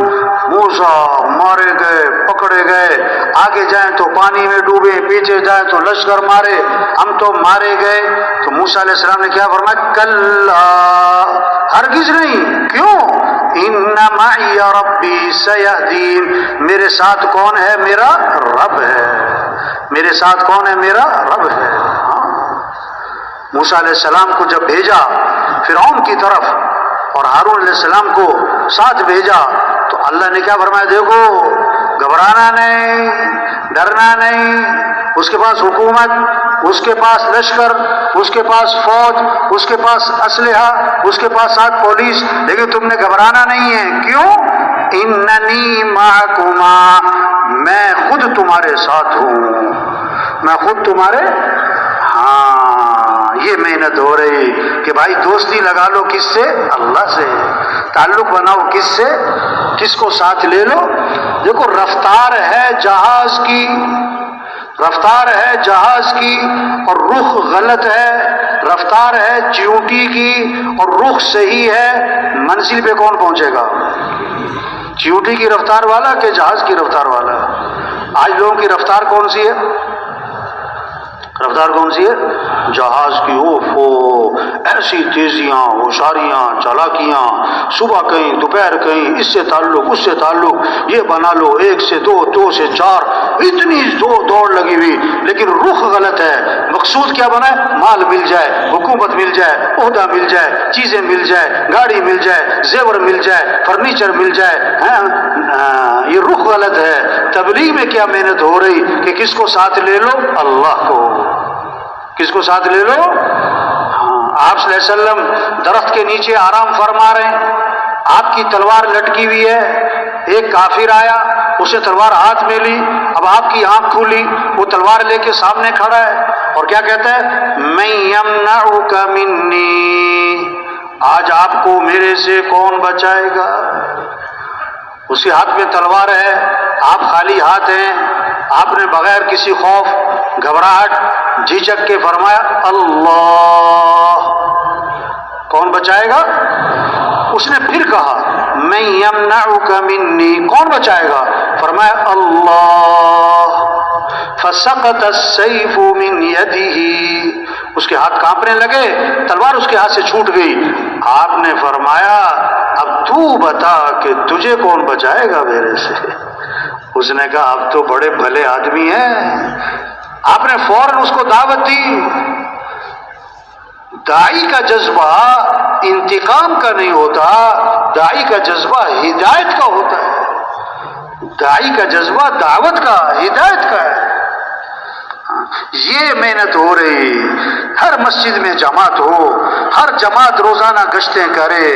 موسیٰ مارے گئے، پکڑے گئے، آگے جائیں تو پانی میں ڈوبے، پیچھے جائیں تو لشکر مارے، ہم تو مارے گئے۔ تو موسیٰ علیہ السلام نے کیا فرمایا؟ کلا، ہرگز نہیں، کیوں؟ ان معی ربی سیہدین، میرے ساتھ کون ہے؟ میرا رب ہے، میرے ساتھ کون ہے؟ میرا رب ہے۔ موسیٰ علیہ السلام کو جب بھیجا فرعون کی طرف اور ہارون علیہ السلام کو ساتھ بھیجا تو اللہ نے کیا فرمایا؟ دیکھو گھبرانا نہیں، ڈرنا نہیں، اس کے پاس حکومت، اس کے پاس لشکر، اس کے پاس فوج، اس کے پاس اسلحہ، اس کے پاس ساتھ پولیس، لیکن تم نے گھبرانا نہیں ہے، کیوں؟ اننی معکما، میں خود تمہارے ساتھ ہوں، میں خود تمہارے۔ ہاں، یہ محنت ہو رہی کہ بھائی دوستی لگا لو کس سے؟ اللہ سے۔ تعلق بناؤ کس سے؟ کس کو ساتھ لے لو؟ دیکھو رفتار ہے جہاز کی، رفتار ہے جہاز کی اور رخ غلط ہے، رفتار ہے چیونٹی کی اور رخ صحیح ہے، منزل پہ کون پہنچے گا؟ چیونٹی کی رفتار والا کہ جہاز کی رفتار والا؟ آج لوگوں کی رفتار کون سی ہے؟ رفتار کون سی ہے؟ جہاز کی۔ اوفو، ایسی تیزیاں، ہوشاریاں، چالاکیاں، صبح کہیں دوپہر کہیں، اس سے تعلق اس سے تعلق، یہ بنا لو، ایک سے دو، دو سے چار، اتنی دوڑ لگی ہوئی، لیکن رخ غلط ہے۔ مقصود کیا بنا ہے؟ مال مل جائے، حکومت مل جائے، عہدہ مل جائے، چیزیں مل جائے، گاڑی مل جائے، زیور مل جائے، فرنیچر مل جائے۔ یہ رخ غلط ہے۔ تبلیغ میں کیا محنت ہو رہی کہ کس کو ساتھ لے لو؟ اللہ کو۔ کس کو ساتھ لے لو؟ ہاں، آپ صلی اللہ علیہ وسلم درخت کے نیچے آرام فرما رہے ہیں، آپ کی تلوار لٹکی ہوئی ہے، ایک کافر آیا، اسے تلوار ہاتھ میں لی، اب آپ کی آنکھ کھولی، وہ تلوار لے کے سامنے کھڑا ہے اور کیا کہتا ہے؟ من یمنعک منی، آج آپ کو میرے سے کون بچائے گا؟ اس کے ہاتھ میں تلوار ہے، آپ خالی ہاتھ ہیں، آپ نے بغیر کسی خوف گھبراہٹ جھجک کے فرمایا اللہ، کون بچائے گا؟ اس نے پھر کہا من یمنعک منی، کون بچائے گا؟ فرمایا اللہ، فسقط السیف من یدہ، اس کے ہاتھ کانپنے لگے، تلوار اس کے ہاتھ سے چھوٹ گئی۔ آپ نے فرمایا اب تو بتا کہ تجھے کون بچائے گا میرے سے؟ اس نے کہا اب تو بڑے بھلے آدمی ہیں۔ آپ نے فوراً اس کو دعوت دی۔ داعی کا جذبہ انتقام کا نہیں ہوتا، داعی کا جذبہ ہدایت کا ہوتا ہے، داعی کا جذبہ دعوت کا، ہدایت کا ہے۔ یہ محنت ہو رہی، ہر مسجد میں جماعت ہو، ہر جماعت روزانہ گشتیں کرے،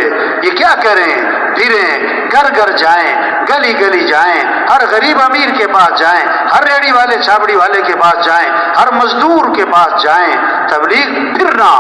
یہ کیا کریں؟ پھریں، گھر گھر جائیں، گلی گلی جائیں، ہر غریب امیر کے پاس جائیں، ہر ریڑھی والے چھاپڑی والے کے پاس جائیں، ہر مزدور کے پاس جائیں۔ تبلیغ پھرنا،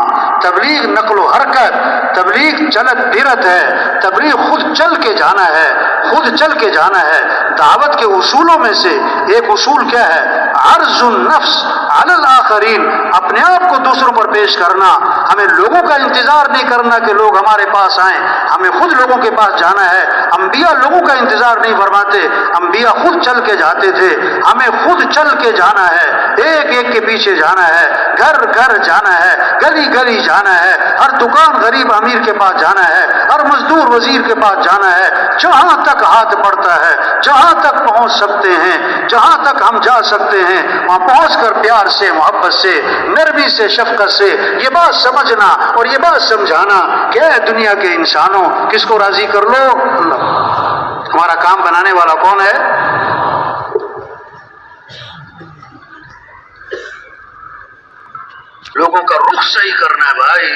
تبلیغ نقل و حرکت، تبلیغ چلت پھرت ہے، تبلیغ خود چل کے جانا ہے، خود چل کے جانا ہے۔ دعوت کے اصولوں میں سے ایک اصول کیا ہے؟ عرض النفس علی الآخرین، اپنے آپ کو دوسروں پر پیش کرنا۔ ہمیں لوگوں کا انتظار نہیں کرنا کہ لوگ ہمارے پاس آئیں، ہمیں خود لوگوں کے پاس جانا ہے۔ انبیاء لوگوں کا انتظار نہیں فرماتے، انبیاء خود چل کے جاتے تھے، ہمیں خود چل کے جانا ہے، ایک ایک کے پیچھے جانا ہے، گھر گھر جانا ہے، گلی گلی جانا ہے، ہر دکان غریب امیر کے پاس جانا ہے، ہر مزدور وزیر کے پاس جانا ہے، جہاں تک ہاتھ بڑھتا ہے، جہاں تک پہنچ سکتے ہیں، جہاں تک ہم جا سکتے ہیں، وہاں پہنچ کر پیار سے، محبت سے، نرمی سے، شفقت سے یہ بات سمجھنا اور یہ بات سمجھانا کہ اے دنیا کے انسانوں، کس کو راضی کر لو؟ اللہ۔ ہمارا کام بنانے والا کون ہے؟ لوگوں کا رخ صحیح کرنا ہے بھائی۔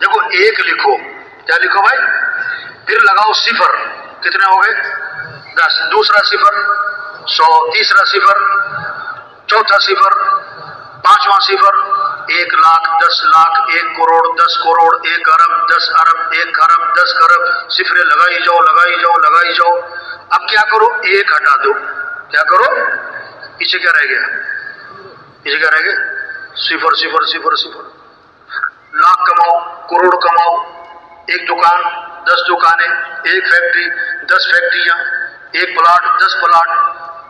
دیکھو ایک لکھو، کیا لکھو بھائی؟ پھر لگاؤ صفر، کتنے ہو گئے؟ 10، دوسرا صفر 100، تیسرا صفر، چوتھا صفر، پانچواں صفر 1 لاکھ، 10 لاکھ، 1 کروڑ، 10 کروڑ، 1 ارب، 10 ارب، 1 ارب، 10 ارب، صفریں لگائی جاؤ، لگائی جاؤ، لگائی جاؤ۔ اب کیا کرو؟ 1 ہٹا دو، کیا کرو؟ پیچھے کیا رہ گیا؟ پیچھے کیا رہ گیا؟ صفر صفر صفر صفر۔ لاکھ کماؤ، کروڑ کماؤ، 1 دکان، 10 دکانیں، 1 فیکٹری، 10 فیکٹریاں، 1 پلاٹ، 10 پلاٹ۔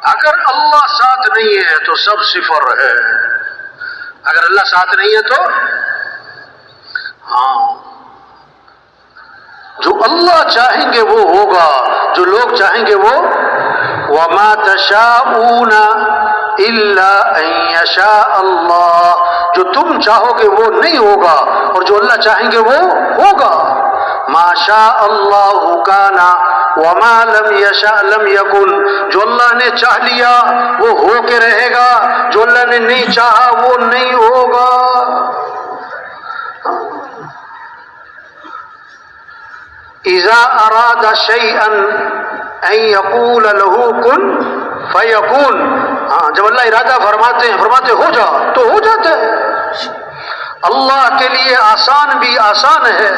اگر اللہ ساتھ نہیں ہے تو سب صفر ہے، اگر اللہ ساتھ نہیں ہے تو ہاں، جو اللہ چاہیں گے وہ ہوگا، جو لوگ چاہیں گے وہ وَمَا تَشَاءُونَ إِلَّا أَن يَشَاءَ اللَّهُ، جو تم چاہو گے وہ نہیں ہوگا اور جو اللہ چاہیں گے وہ ہوگا۔ مَا شَاءَ اللَّهُ كَانَ وَمَا لَمْ يَشَاء لَمْ يَكُنْ، جو اللہ نے چاہ لیا وہ ہو کے رہے گا، جو اللہ نے نہیں چاہا وہ نہیں ہوگا۔ اذا اراد شيئا ان يقول له كن فيكون، ہاں جب اللہ ارادہ فرماتے ہیں، فرماتے ہو جا تو ہو جاتا ہے۔ اللہ کے لیے آسان بھی آسان ہے،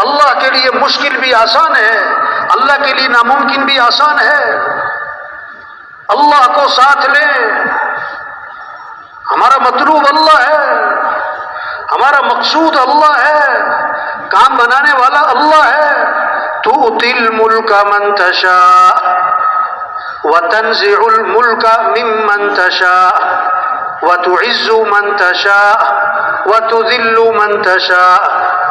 اللہ کے لیے مشکل بھی آسان ہے، اللہ کے لیے ناممکن بھی آسان ہے۔ اللہ کو ساتھ لیں، ہمارا مطلوب اللہ ہے، ہمارا مقصود اللہ ہے، کام بنانے والا اللہ ہے۔ تؤتی الملک من تشاء وتنزع الملک ممن تشاء وتعز من تشاء وتذل من تشاء،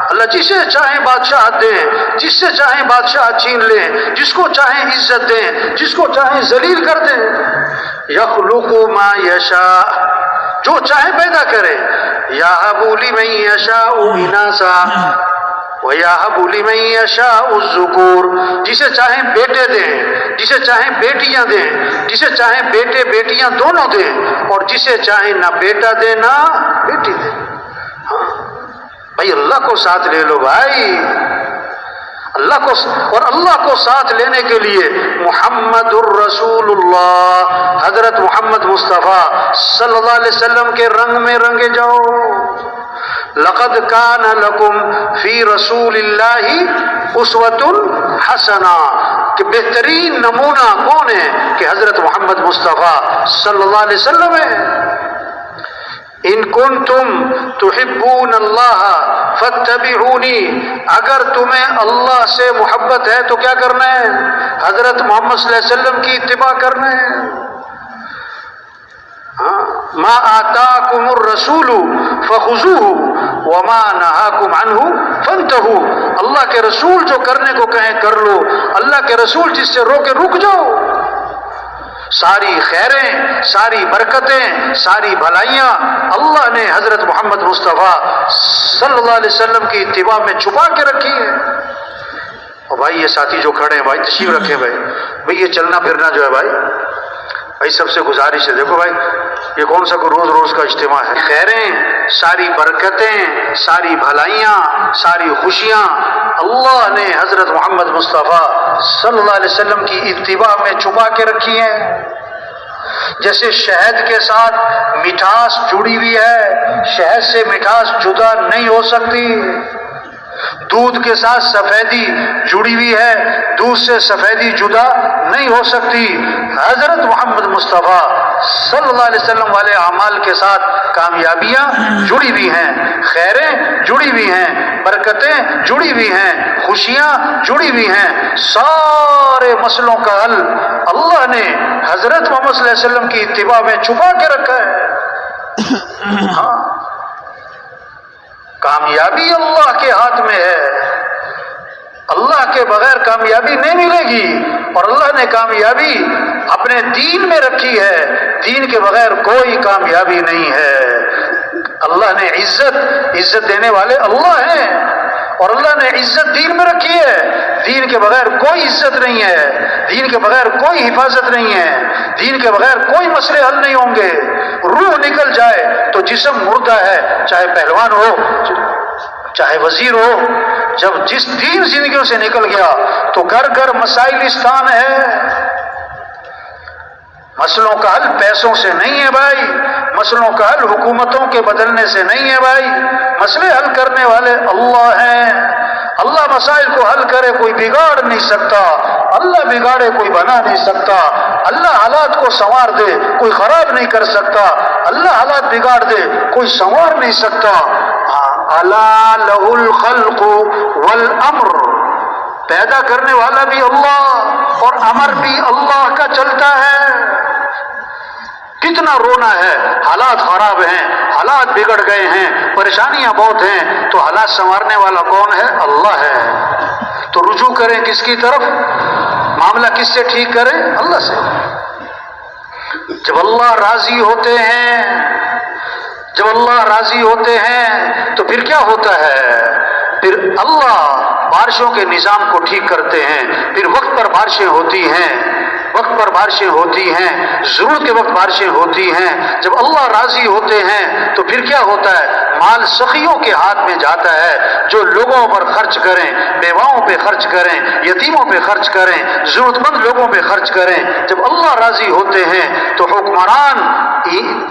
اللہ جسے چاہیں بادشاہ دیں، جس سے چاہیں بادشاہ چھین لیں، جس کو چاہیں عزت دیں، جس کو چاہیں ذلیل کر دیں۔ یخلق ما یشاء، جو چاہیں پیدا کرے۔ یہب لمن یشاء اناسا ویہب لمن یشاء الذکور، جسے چاہیں بیٹے دیں، جسے چاہیں بیٹیاں دیں، جسے چاہیں بیٹے بیٹیاں دونوں دیں، اور جسے چاہیں نہ بیٹا دیں نہ بیٹی دیں۔ بھائی اللہ کو ساتھ لے لو بھائی، اللہ کو، اور اللہ کو ساتھ لینے کے لیے محمد الرسول اللہ، حضرت محمد مصطفیٰ صلی اللہ علیہ وسلم کے رنگ میں رنگے جاؤ۔ لقد کان لکم فی رسول اللہ اسوۃ حسنہ، کہ بہترین نمونہ کون ہے؟ کہ حضرت محمد مصطفیٰ صلی اللہ علیہ وسلم ہے۔ ان کنتم تحبون اللہ فاتبعونی، اگر تمہیں اللہ سے محبت ہے تو کیا کرنا ہے؟ حضرت محمد صلی اللہ علیہ وسلم کی اتباع کرنا ہے۔ ما آتاکم الرسول فخذوہ وما نہاکم عنہ فانتہوا، اللہ کے رسول جو کرنے کو کہیں کر لو، اللہ کے رسول جس سے روکے رک جاؤ۔ ساری خیریں، ساری برکتیں، ساری بھلائیاں اللہ نے حضرت محمد مصطفیٰ صلی اللہ علیہ وسلم کی اتباع میں چھپا کے رکھی ہے۔ اور بھائی یہ ساتھی جو کھڑے ہیں بھائی تشریف رکھیں بھائی یہ چلنا پھرنا جو ہے بھائی سب سے گزارش ہے، دیکھو بھائی یہ کون سا کوئی روز روز کا اجتماع ہے؟ خیریں، ساری برکتیں، ساری بھلائیاں، ساری خوشیاں اللہ نے حضرت محمد مصطفیٰ صلی اللہ علیہ وسلم کی اتباع میں چھپا کے رکھی ہیں۔ جیسے شہد کے ساتھ مٹھاس جڑی ہوئی ہے، شہد سے مٹھاس جدا نہیں ہو سکتی۔ دودھ کے ساتھ سفیدی جڑی ہوئی ہے، دودھ سے سفیدی جدا نہیں ہو سکتی۔ حضرت محمد مصطفیٰ صلی اللہ علیہ وسلم والے اعمال کے ساتھ کامیابیاں جڑی ہوئی ہیں، خیریں جڑی ہوئی ہیں، برکتیں جڑی ہوئی ہیں، خوشیاں جڑی ہوئی ہیں۔ سارے مسئلوں کا حل اللہ نے حضرت محمد صلی اللہ علیہ وسلم کی اتباع میں چھپا کے رکھا ہے۔ ہاں، کامیابی اللہ کے ہاتھ میں ہے، اللہ کے بغیر کامیابی نہیں ملے گی، اور اللہ نے کامیابی اپنے دین میں رکھی ہے، دین کے بغیر کوئی کامیابی نہیں ہے۔ اللہ نے عزت دینے والے اللہ ہیں، اور اللہ نے عزت دین میں رکھی ہے، دین کے بغیر کوئی عزت نہیں ہے، دین کے بغیر کوئی حفاظت نہیں ہے، دین کے بغیر کوئی مسئلے حل نہیں ہوں گے۔ روح نکل جائے تو جسم مردہ ہے، چاہے پہلوان ہو چاہے وزیر ہو، جب جس دین زندگیوں سے نکل گیا تو گھر گھر مسائلستان ہے۔ مسئلوں کا حل پیسوں سے نہیں ہے بھائی، مسئلوں کا حل حکومتوں کے بدلنے سے نہیں ہے بھائی، مسئلے حل کرنے والے اللہ ہیں۔ اللہ مسائل کو حل کرے کوئی بگاڑ نہیں سکتا، اللہ بگاڑے کوئی بنا نہیں سکتا، اللہ حالات کو سنوار دے کوئی خراب نہیں کر سکتا، اللہ حالات بگاڑ دے کوئی سنوار نہیں سکتا۔ الا لہ الخلق والامر، پیدا کرنے والا بھی اللہ اور امر بھی اللہ کا چلتا ہے۔ کتنا رونا ہے، حالات خراب ہیں، حالات بگڑ گئے ہیں، پریشانیاں بہت ہیں، تو حالات سنوارنے والا کون ہے؟ اللہ ہے۔ تو رجوع کریں کس کی طرف؟ معاملہ کس سے ٹھیک کریں؟ اللہ سے۔ جب اللہ راضی ہوتے ہیں، جب اللہ راضی ہوتے ہیں تو پھر کیا ہوتا ہے؟ پھر اللہ بارشوں کے نظام کو ٹھیک کرتے ہیں، پھر وقت پر بارشیں ہوتی ہیں، وقت پر بارشیں ہوتی ہیں، ضرورت کے وقت بارشیں ہوتی ہیں۔ جب اللہ راضی ہوتے ہیں تو پھر کیا ہوتا ہے؟ مال سخیوں کے ہاتھ میں جاتا ہے، جو لوگوں پر خرچ کریں، بیواؤں پہ خرچ کریں، یتیموں پہ خرچ کریں، ضرورت مند لوگوں پہ خرچ کریں۔ جب اللہ راضی ہوتے ہیں تو حکمران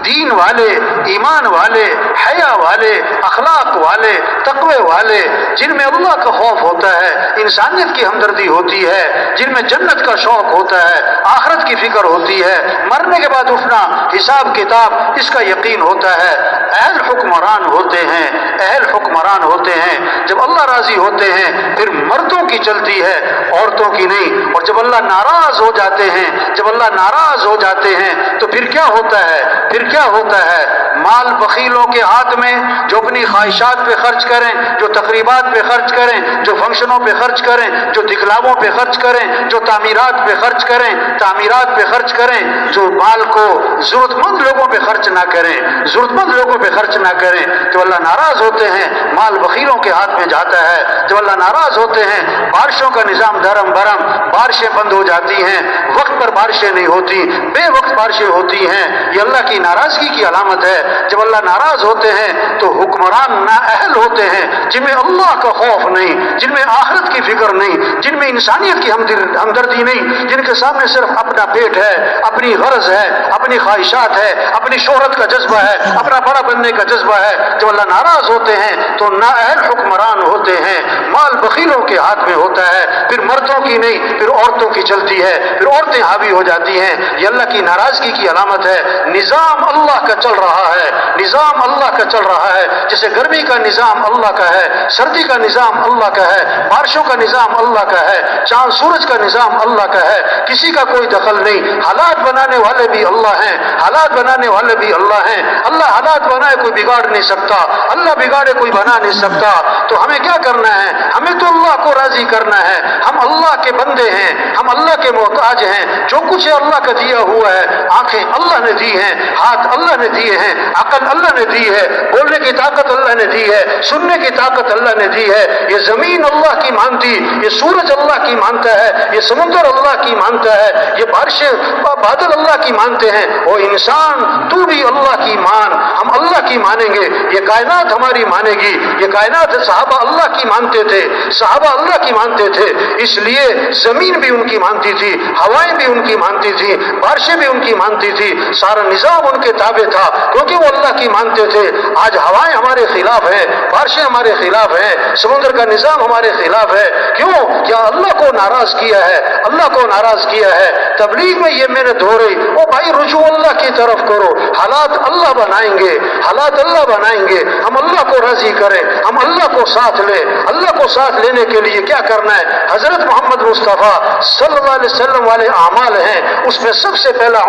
دین والے، ایمان والے، حیا والے، اخلاق والے، تقوی والے، جن میں اللہ کا خوف ہوتا ہے، انسانیت کی ہمدردی ہوتی ہے، جن میں جنت کا شوق ہوتا ہے، آخرت کی فکر ہوتی ہے، مرنے کے بعد اٹھنا، حساب کتاب، اس کا یقین ہوتا ہے، اہل حکمران ہوتے ہیں، اہل حکمران ہوتے ہیں۔ جب اللہ راضی ہوتے ہیں پھر مردوں کی چلتی ہے، عورتوں کی نہیں۔ اور جب اللہ ناراض ہو جاتے ہیں، جب اللہ ناراض ہو جاتے ہیں تو پھر کیا ہوتا ہے؟ پھر کیا ہوتا ہے؟ مال بخیلوں کے ہاتھ میں، جو اپنی خواہشات پہ خرچ کریں، جو تقریبات پہ خرچ کریں، جو فنکشنوں پہ خرچ کریں، جو دکھلاووں پہ خرچ کریں، جو تعمیرات پہ خرچ کریں، تعمیرات پہ خرچ کریں، جو مال کو ضرورت مند لوگوں پہ خرچ نہ کریں، ضرورت مند لوگوں پہ خرچ نہ کریں۔ جب اللہ ناراض ہوتے ہیں مال بخیلوں کے ہاتھ میں جاتا ہے، جب اللہ ناراض ہوتے ہیں بارشوں کا نظام دھرم برم، بارشیں بند ہو جاتی ہیں، وقت پر بارشیں نہیں ہوتی، بے وقت بارشیں ہوتی ہیں، یہ اللہ کی ناراضگی کی علامت ہے۔ جب اللہ ناراض ہوتے ہیں تو حکمران نااہل ہوتے ہیں، جن میں اللہ کا خوف نہیں، جن میں آخرت کی فکر نہیں، جن میں انسانیت کی ہمدردی نہیں، جن کے سامنے صرف اپنا پیٹ ہے، اپنی غرض ہے، اپنی خواہشات ہے، اپنی شہرت کا جذبہ ہے، اپنا بڑا بننے کا جذبہ ہے۔ جب اللہ ناراض ہوتے ہیں تو نااہل حکمران ہوتے ہیں، مال بخیلوں کے ہاتھ میں ہوتا ہے، پھر مردوں کی نہیں پھر عورتوں کی چلتی ہے، پھر عورتیں حاوی ہو جاتی ہیں۔ یہ اللہ کی ناراضگی کی علامت ہے۔ نظام اللہ کا چل رہا ہے، نظام اللہ کا چل رہا ہے، جیسے گرمی کا نظام اللہ کا ہے، سردی کا نظام اللہ کا ہے، بارشوں کا نظام اللہ کا ہے، چاند سورج کا نظام اللہ کا ہے، کسی کا کوئی دخل نہیں۔ حالات بنانے والے بھی اللہ ہیں، حالات بنانے والے بھی اللہ ہیں۔ اللہ حالات بنائے کوئی بگاڑ نہیں سکتا، اللہ بگاڑے کوئی بنا نہیں سکتا۔ تو ہمیں کیا کرنا ہے؟ ہمیں تو اللہ کو راضی کرنا ہے۔ ہم اللہ کے بندے ہیں، ہم اللہ کے محتاج ہیں۔ جو کچھ اللہ کا دیا ہوا ہے، آنکھیں اللہ نے دی ہیں، ہاتھ اللہ نے دیے ہیں، عقل اللہ نے دی ہے، بولنے کی طاقت اللہ نے دی ہے، سننے کی طاقت اللہ نے دی ہے۔ یہ زمین اللہ کی مانتی، یہ سورج اللہ کی مانتا ہے، یہ سمندر اللہ کی مانتا ہے، یہ بارشیں بادل اللہ کی مانتے ہیں۔ او انسان تو بھی اللہ کی مان، ہم اللہ کی مانیں گے، یہ کائنات ہماری مانے گی۔ یہ کائنات صحابہ اللہ کی مانتے تھے، صحابہ اللہ کی مانتے تھے، اس لیے زمین بھی ان کی مانتی تھی، ہوائیں بھی ان کی مانتی تھی، بارشیں بھی ان کی مانتی تھی، سارا نظام ان کے تابع تھا کیونکہ وہ اللہ کی مانتے تھے۔ آج ہوائیں ہمارے خلاف ہیں، بارشیں ہمارے خلاف ہیں، سمندر کا نظام ہمارے خلاف ہے۔ کیوں؟ کیا اللہ کو ناراض کیا ہے، اللہ کو ناراض کیا ہے۔ تبلیغ میں یہ محنت ہو رہی، او بھائی رجوع اللہ کی طرف کرو، حالات اللہ بنائیں گے، حالات اللہ بنائیں گے۔ ہم اللہ کو راضی کریں، ہم اللہ کو ساتھ لیں۔ اللہ کو ساتھ لینے کے لیے کیا کرنا ہے؟ حضرت محمد مصطفیٰ صلی اللہ علیہ وسلم والے اعمال ہیں، اس میں سب سے پہلا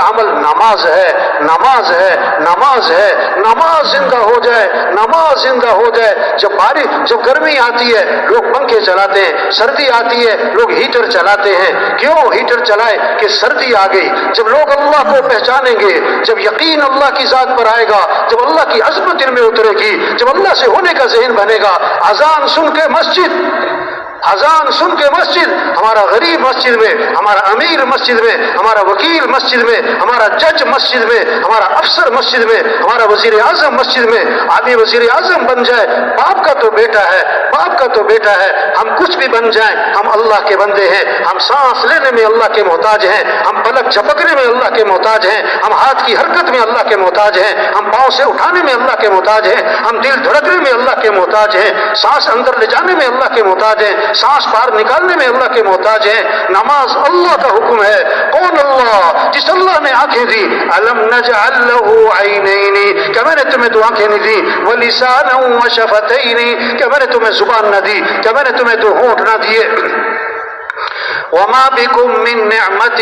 عمل نماز ہے، نماز ہے، نماز ہے۔ نماز زندہ ہو جائے، نماز زندہ ہو جائے۔ جب گرمی آتی ہے لوگ پنکھے چلاتے ہیں، سردی آتی ہے لوگ ہیٹر چلاتے ہیں۔ کیوں ہیٹر چلائے؟ کہ سردی آ گئی۔ جب لوگ اللہ کو پہچانیں گے، جب یقین اللہ کی ذات پر آئے گا، جب اللہ کی عظمت دل میں اترے گی، جب اللہ سے ہونے کا ذہن بنے گا، اذان سن کے مسجد، اذان سن کے مسجد، ہمارا غریب مسجد میں، ہمارا امیر مسجد میں، ہمارا وکیل مسجد میں، ہمارا جج مسجد میں، ہمارا افسر مسجد میں، ہمارا وزیر اعظم مسجد میں، آدمی وزیر اعظم بن جائے، باپ کا تو بیٹا ہے، باپ کا تو بیٹا ہے۔ ہم کچھ بھی بن جائیں، ہم اللہ کے بندے ہیں۔ ہم سانس لینے میں اللہ کے محتاج ہیں، ہم پلک جھپکنے میں اللہ کے محتاج ہیں، ہم ہاتھ کی حرکت میں اللہ کے محتاج ہیں، ہم پاؤں سے اٹھانے میں اللہ کے محتاج ہیں، ہم دل دھڑکنے میں اللہ کے محتاج ہیں، سانس اندر لے جانے میں اللہ کے محتاج ہیں، سانس باہر نکالنے میں اللہ کے محتاج ہیں۔ نماز اللہ کا حکم ہے۔ کون اللہ؟ جس اللہ نے آنکھیں دی۔ الم نجعل له عینین، کہ میں نے تمہیں دو آنکھیں نہیں دی، ولسانا وشفتین، کہ میں نے تمہیں زبان نہ دی، کہ میں نے تمہیں دو ہونٹ نہ دیے۔ وما بكم من نعمت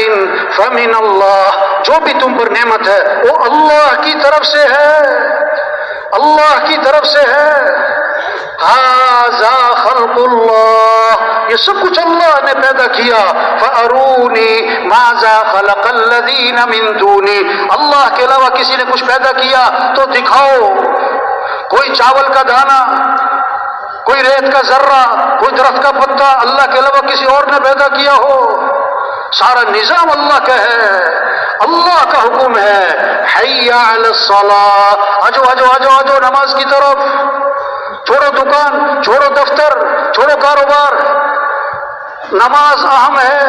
فمن اللہ، جو بھی تم پر نعمت ہے وہ اللہ کی طرف سے ہے، اللہ کی طرف سے ہے۔ ھذا خلق اللہ، یہ سب کچھ اللہ نے پیدا کیا۔ فارونی ماذا خلق الذین من دونی، اللہ کے علاوہ کسی نے کچھ پیدا کیا تو دکھاؤ۔ کوئی چاول کا دانہ، کوئی ریت کا ذرہ، کوئی درخت کا پتا اللہ کے علاوہ کسی اور نے پیدا کیا ہو؟ سارا نظام اللہ کا ہے، اللہ کا حکم ہے۔ حی علی الصلاۃ، آجو آجو آجو آجو نماز کی طرف، چھوڑو دکان، چھوڑو دفتر، چھوڑو کاروبار، نماز اہم ہے،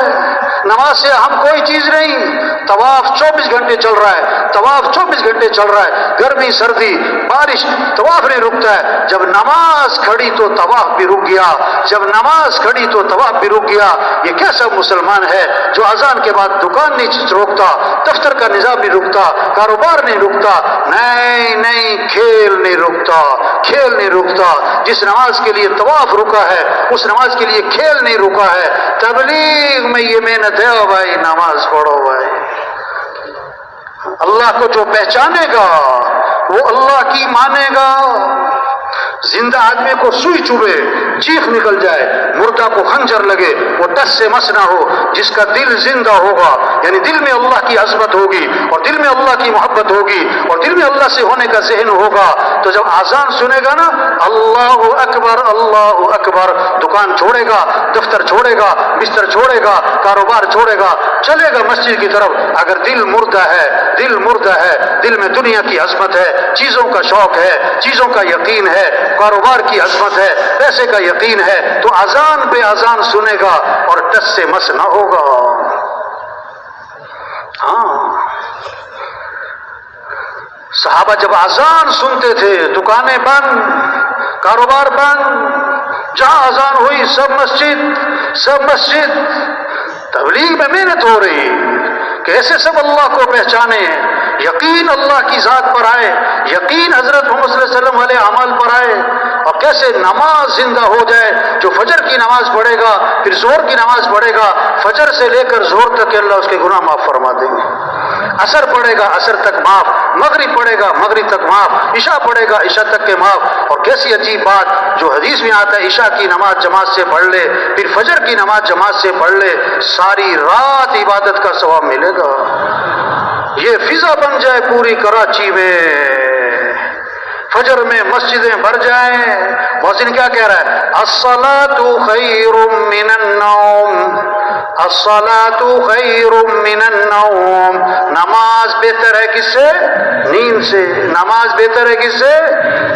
نماز سے اہم کوئی چیز نہیں۔ طواف 24 گھنٹے چل رہا ہے، طواف 24 گھنٹے چل رہا ہے، گرمی سردی بارش طواف نہیں رکتا ہے۔ جب نماز کھڑی تو طواف بھی رک گیا، جب نماز کھڑی تو طواف بھی رک گیا۔ یہ کیسا مسلمان ہے جو اذان کے بعد دکان نہیں روکتا، دفتر کا نظام نہیں رکتا، کاروبار نہیں رکتا؟ نہیں، کھیل نہیں رکتا، کھیل نہیں رکتا۔ جس نماز کے لیے طواف رکا ہے اس نماز کے لیے کھیل نہیں رکا ہے۔ تبلیغ میں یہ محنت ہے، بھائی نماز پڑھو بھائی۔ اللہ کو جو پہچانے گا وہ اللہ کی مانے گا۔ زندہ آدمی کو سوئی چبھے، چیخ نکل جائے، مردہ کو خنجر لگے، وہ ٹس سے مس نہ ہو۔ جس کا دل زندہ ہوگا یعنی دل میں اللہ کی عظمت ہوگی اور دل میں اللہ کی محبت ہوگی اور دل میں اللہ سے ہونے کا ذہن ہوگا، تو جب اذان سنے گا نا اللہ اکبر اللہ اکبر، دکان چھوڑے گا، دفتر چھوڑے گا، بستر چھوڑے گا، کاروبار چھوڑے گا، چلے گا مسجد کی طرف۔ اگر دل مردہ ہے، دل مردہ ہے، دل میں دنیا کی عظمت ہے، چیزوں کا شوق ہے، چیزوں کا یقین ہے، کاروبار کی عظمت ہے، پیسے کا یقین ہے، تو اذان پہ اذان سنے گا اور ٹس سے مس نہ ہوگا۔ ہاں، صحابہ جب اذان سنتے تھے دکانیں بند، کاروبار بند، جہاں اذان ہوئی سب مسجد۔ تبلیغ میں محنت ہو رہی کہ ایسے سب اللہ کو پہچانے، یقین اللہ کی ذات پر آئے، یقین حضرت محمد صلی اللہ علیہ وسلم والے اعمال پر آئے، اور کیسے نماز زندہ ہو جائے۔ جو فجر کی نماز پڑھے گا، پھر ظہر کی نماز پڑھے گا، فجر سے لے کر ظہر تک اللہ اس کے گناہ معاف فرما دیں گے۔ عصر پڑھے گا، عصر تک معاف، مغرب پڑھے گا، مغرب تک معاف، عشاء پڑھے گا، عشاء تک کے معاف۔ اور کیسی عجیب بات جو حدیث میں آتا ہے، عشاء کی نماز جماعت سے پڑھ لے، پھر فجر کی نماز جماعت سے پڑھ لے، ساری رات عبادت کا ثواب ملے گا۔ یہ فضا بن جائے پوری کراچی میں، فجر میں مسجدیں بھر جائیں۔ محسن کیا کہہ رہا ہے؟ الصلاۃ خیر من النوم، الصلاۃ خیر من النوم، نماز بہتر ہے کس سے؟ نیند سے۔ نماز بہتر ہے کس سے؟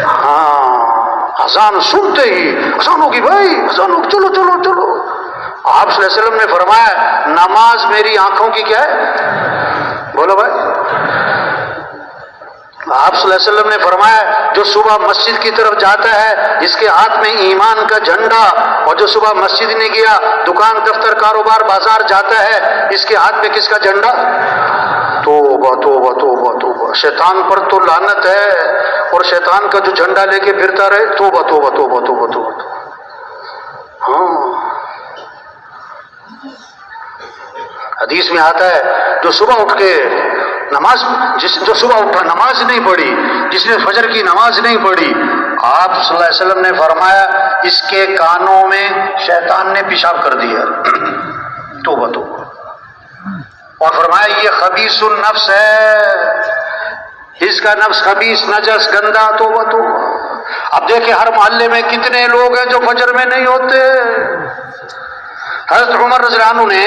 ہاں، اذان سنتے ہی اذان ہوگی بھائی، اذان ہوگی، چلو چلو چلو۔ آپ صلی اللہ علیہ وسلم نے فرمایا نماز میری آنکھوں کی کیا ہے؟ بولو بھائی۔ آپ صلی اللہ علیہ وسلم نے فرمایا جو صبح مسجد کی طرف جاتا ہے جس کے ہاتھ میں ایمان کا جھنڈا، اور جو صبح مسجد نہیں گیا، دکان دفتر کاروبار بازار جاتا ہے، اس کے ہاتھ میں کس کا جھنڈا؟ توبہ توبہ توبہ توبہ، شیطان پر تو لعنت ہے، اور شیطان کا جو جھنڈا لے کے پھرتا رہے، توبہ توبہ توبہ توبہ توبہ۔ ہاں، حدیث میں آتا ہے جو صبح اٹھ کے جو صبح اٹھا نماز نہیں پڑھی، جس نے فجر کی نماز نہیں پڑھی، آپ صلی اللہ علیہ وسلم نے فرمایا اس کے کانوں میں شیطان نے پیشاب کر دیا۔ توبہ توبہ۔ اور فرمایا یہ خبیث النفس ہے، اس کا نفس خبیث، نجس، گندا۔ توبہ توبہ۔ اب دیکھیں ہر محلے میں کتنے لوگ ہیں جو فجر میں نہیں ہوتے۔ حضرت عمر رضی اللہ عنہ نے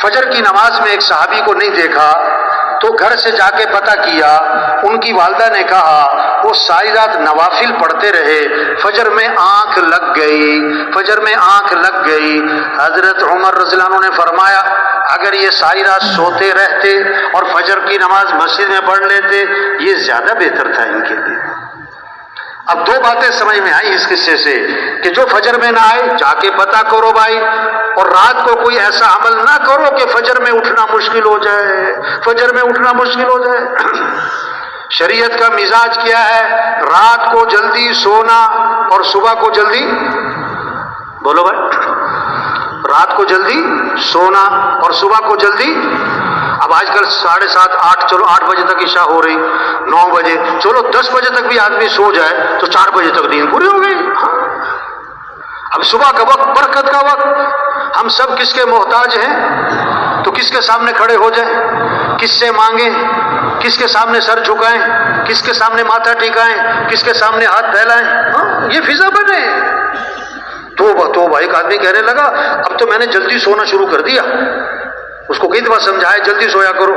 فجر کی نماز میں ایک صحابی کو نہیں دیکھا، تو گھر سے جا کے پتہ کیا، ان کی والدہ نے کہا وہ ساری رات نوافل پڑھتے رہے، فجر میں آنکھ لگ گئی، فجر میں آنکھ لگ گئی۔ حضرت عمر رضی اللہ عنہ نے فرمایا اگر یہ ساری رات سوتے رہتے اور فجر کی نماز مسجد میں پڑھ لیتے یہ زیادہ بہتر تھا ان کے لیے۔ اب دو باتیں سمجھ میں آئی اس قصے سے کہ جو فجر میں نہ آئے جا کے پتہ کرو بھائی، اور رات کو کوئی ایسا عمل نہ کرو کہ فجر میں اٹھنا مشکل ہو جائے، فجر میں اٹھنا مشکل ہو جائے۔ شریعت کا مزاج کیا ہے؟ رات کو جلدی سونا اور صبح کو جلدی، بولو بھائی، رات کو جلدی سونا اور صبح کو جلدی۔ اب آج کل 7:30 8، چلو 8 بجے تک عشاء ہو رہی، 9 بجے، چلو 10 بجے تک بھی آدمی سو جائے تو 4 بجے تک نیند پوری ہو گئی۔ اب صبح کا وقت، برکت کا وقت، ہم سب کس کے محتاج ہیں؟ تو کس کے سامنے کھڑے ہو جائیں، کس سے مانگیں، کس کے سامنے سر جھکائیں، کس کے سامنے ماتھا ٹکائیں، کس کے سامنے ہاتھ پھیلائیں؟ یہ فضا بنے۔ توبہ توبہ۔ ایک آدمی کہنے لگا اب تو میں نے جلدی سونا شروع کر دیا، اس کو کئی دفعہ سمجھایا جلدی سویا کرو۔